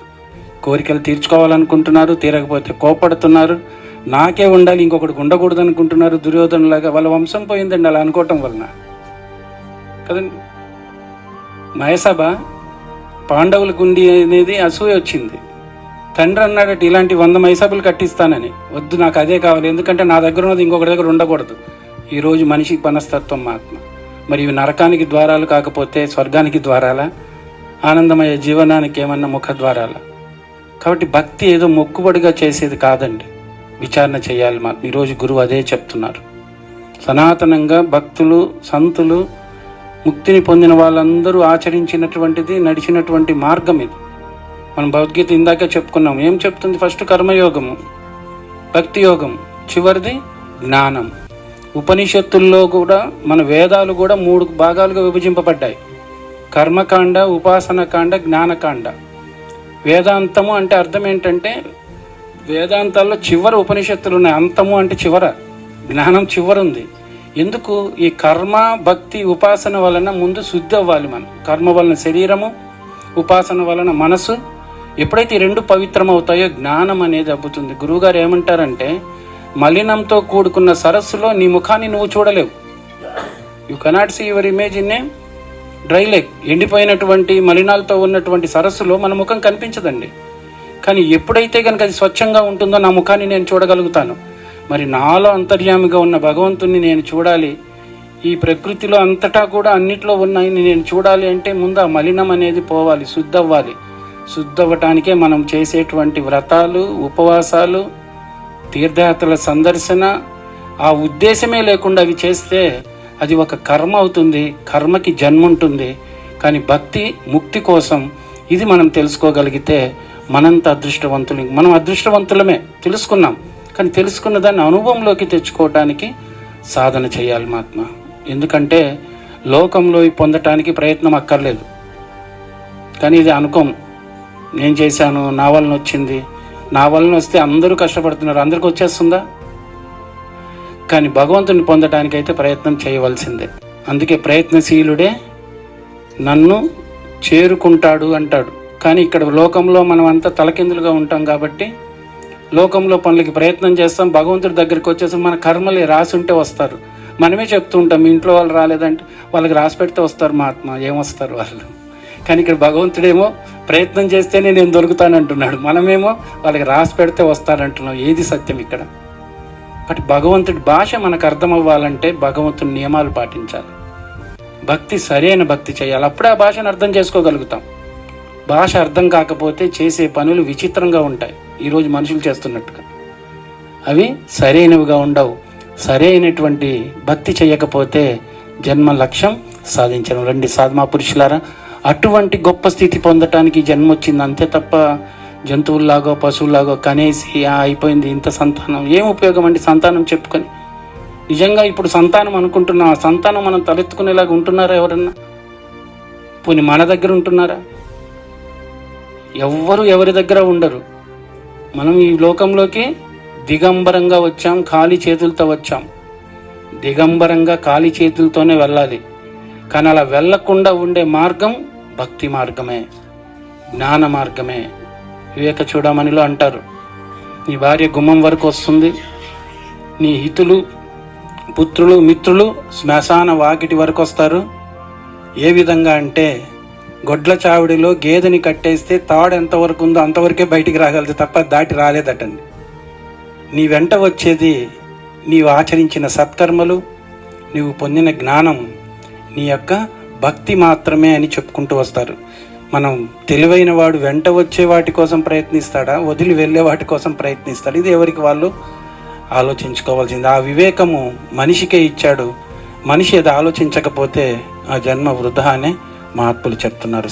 కోరికలు తీర్చుకోవాలనుకుంటున్నారు, తీరకపోతే కోపడుతున్నారు. నాకే ఉండాలి, ఇంకొకటికి ఉండకూడదు అనుకుంటున్నారు. దుర్యోధనులాగా వాళ్ళ వంశం పోయిందండి అలా అనుకోవటం వలన కదండి. మయసభ పాండవులకు ఉంది అనేది అసూయ వచ్చింది. తండ్రి అన్నాడట, ఇలాంటి 100 మైసభలు కట్టిస్తానని. వద్దు, నాకు అదే కావాలి, ఎందుకంటే నా దగ్గర ఉన్నది ఇంకొకటి దగ్గర ఉండకూడదు. ఈరోజు మనిషికి మనస్తత్వం ఆత్మ. మరి ఇవి నరకానికి ద్వారాలు కాకపోతే స్వర్గానికి ద్వారాలా? ఆనందమయ జీవనానికి ఏమన్నా ముఖ ద్వారాలా? కాబట్టి భక్తి ఏదో మొక్కుబడిగా చేసేది కాదండి, విచారణ చేయాలి. మాకు ఈరోజు గురువు అదే చెప్తున్నారు. సనాతనంగా భక్తులు, సంతులు, ముక్తిని పొందిన వాళ్ళందరూ ఆచరించినటువంటిది, నడిచినటువంటి మార్గం ఇది. మనం భగవద్గీత ఇందాకే చెప్పుకున్నాం. ఏం చెప్తుంది? ఫస్ట్ కర్మయోగము, భక్తి యోగం, చివరిది జ్ఞానం. ఉపనిషత్తుల్లో కూడా మన వేదాలు కూడా 3 భాగాలుగా విభజింపబడ్డాయి. కర్మకాండ, ఉపాసనకాండ, జ్ఞానకాండ. వేదాంతము అంటే అర్థం ఏంటంటే వేదాంతాల్లో చివర ఉపనిషత్తులు ఉన్నాయి. అంతము అంటే చివర, జ్ఞానం చివరుంది. ఎందుకు? ఈ కర్మ, భక్తి, ఉపాసన వలన ముందు శుద్ధి అవ్వాలి మనం. కర్మ వలన శరీరము, ఉపాసన వలన మనసు. ఎప్పుడైతే ఈ 2 పవిత్రం అవుతాయో జ్ఞానం అనేది అబ్బుతుంది. గురువుగారు ఏమంటారంటే, మలినంతో కూడుకున్న సరస్సులో నీ ముఖాన్ని నువ్వు చూడలేవు. You cannot see your image in a dry lake. ఎండిపోయినటువంటి మలినాలతో ఉన్నటువంటి సరస్సులో మన ముఖం కనిపించదండి. కానీ ఎప్పుడైతే కనుక అది స్వచ్ఛంగా ఉంటుందో నా ముఖాన్ని నేను చూడగలుగుతాను. మరి నాలో అంతర్యామిగా ఉన్న భగవంతుణ్ణి నేను చూడాలి, ఈ ప్రకృతిలో అంతటా కూడా అన్నిట్లో ఉన్నాయని నేను చూడాలి అంటే ముందు ఆ మలినం అనేది పోవాలి, శుద్ధవ్వాలి. శుద్ధవ్వటానికే మనం చేసేటువంటి వ్రతాలు, ఉపవాసాలు, తీర్థయాత్రల సందర్శన. ఆ ఉద్దేశమే లేకుండా అవి చేస్తే అది ఒక కర్మ అవుతుంది, కర్మకి జన్మ ఉంటుంది. కానీ భక్తి, ముక్తి కోసం ఇది మనం తెలుసుకోగలిగితే మనంత అదృష్టవంతులు. మనం అదృష్టవంతులమే, తెలుసుకున్నాం. కానీ తెలుసుకున్న దాన్ని అనుభవంలోకి తెచ్చుకోవటానికి సాధన చేయాలి మహాత్మ. ఎందుకంటే లోకంలో పొందటానికి ప్రయత్నం అక్కర్లేదు. కానీ ఇది అనుకోం, నేను చేశాను, నా వలన వచ్చింది, నా వలన వస్తే అందరూ కష్టపడుతున్నారు, అందరికి వచ్చేస్తుందా? కానీ భగవంతుని పొందటానికి అయితే ప్రయత్నం చేయవలసిందే. అందుకే ప్రయత్నశీలుడే నన్ను చేరుకుంటాడు అంటాడు. కానీ ఇక్కడ లోకంలో మనం అంతా తలకిందులుగా ఉంటాం కాబట్టి లోకంలో పనులకి ప్రయత్నం చేస్తాం. భగవంతుడి దగ్గరికి వచ్చేసి మన కర్మలే రాసి ఉంటే వస్తారు. మనమే చెప్తూ ఉంటాం, మీ ఇంట్లో వాళ్ళు రాలేదంటే వాళ్ళకి రాసి పెడితే వస్తారు మహాత్మ, ఏమొస్తారు వాళ్ళు. కానీ ఇక్కడ భగవంతుడేమో ప్రయత్నం చేస్తేనే నేను దొరుకుతానంటున్నాడు, మనమేమో వాళ్ళకి రాసి పెడితే వస్తారంటున్నాం. ఏది సత్యం ఇక్కడ? కాబట్టి భగవంతుడి భాష మనకు అర్థం అవ్వాలంటే భగవంతుడి నియమాలు పాటించాలి, భక్తి సరైన భక్తి చేయాలి. అప్పుడే ఆ భాషను అర్థం చేసుకోగలుగుతాం. భాష అర్థం కాకపోతే చేసే పనులు విచిత్రంగా ఉంటాయి. ఈరోజు మనుషులు చేస్తున్నట్టుగా అవి సరైనవిగా ఉండవు. సరైనటువంటి భక్తి చేయకపోతే జన్మ లక్ష్యం సాధించడం. రండి సాధమా పురుషులారా, అటువంటి గొప్ప స్థితి పొందటానికి జన్మ వచ్చింది అంతే తప్ప జంతువుల్లాగో పశువులాగో కనేసి అయిపోయింది ఇంత సంతానం ఏం ఉపయోగం అండి? సంతానం చెప్పుకొని నిజంగా ఇప్పుడు సంతానం అనుకుంటున్నాం, ఆ సంతానం మనం తలెత్తుకునేలాగా ఉంటున్నారా ఎవరన్నా? పోనీ మన దగ్గర ఉంటున్నారా? ఎవ్వరు ఎవరి దగ్గర ఉండరు. మనం ఈ లోకంలోకి దిగంబరంగా వచ్చాం, ఖాళీ చేతులతో వచ్చాం. దిగంబరంగా ఖాళీ చేతులతోనే వెళ్ళాలి. కానీ అలా వెళ్ళకుండా ఉండే మార్గం భక్తి మార్గమే, జ్ఞాన మార్గమే. వివేక చూడమనిలో అంటారు, నీ భార్య గుమ్మం వరకు వస్తుంది, నీ హితులు, పుత్రులు, మిత్రులు శ్మశాన వాకిటి వరకు వస్తారు. ఏ విధంగా అంటే గొడ్ల చావిడిలో గేదెని కట్టేస్తే తాడు ఎంతవరకు ఉందో అంతవరకే బయటికి రాగలదు తప్ప దాటి రాలేదటండి. నీ వెంట వచ్చేది నీవు ఆచరించిన సత్కర్మలు, నీవు పొందిన జ్ఞానం, నీ యొక్క భక్తి మాత్రమే అని చెప్పుకుంటూ వస్తారు. మనం తెలివైన వాడు వెంట వచ్చే వాటి కోసం ప్రయత్నిస్తాడా, వదిలి వెళ్ళే వాటి కోసం ప్రయత్నిస్తాడు? ఇది ఎవరికి వాళ్ళు ఆలోచించుకోవాల్సింది. ఆ వివేకము మనిషికే ఇచ్చాడు. మనిషి అది ఆలోచించకపోతే ఆ జన్మ వృధా అనే మహాత్ములు చెప్తున్నారు.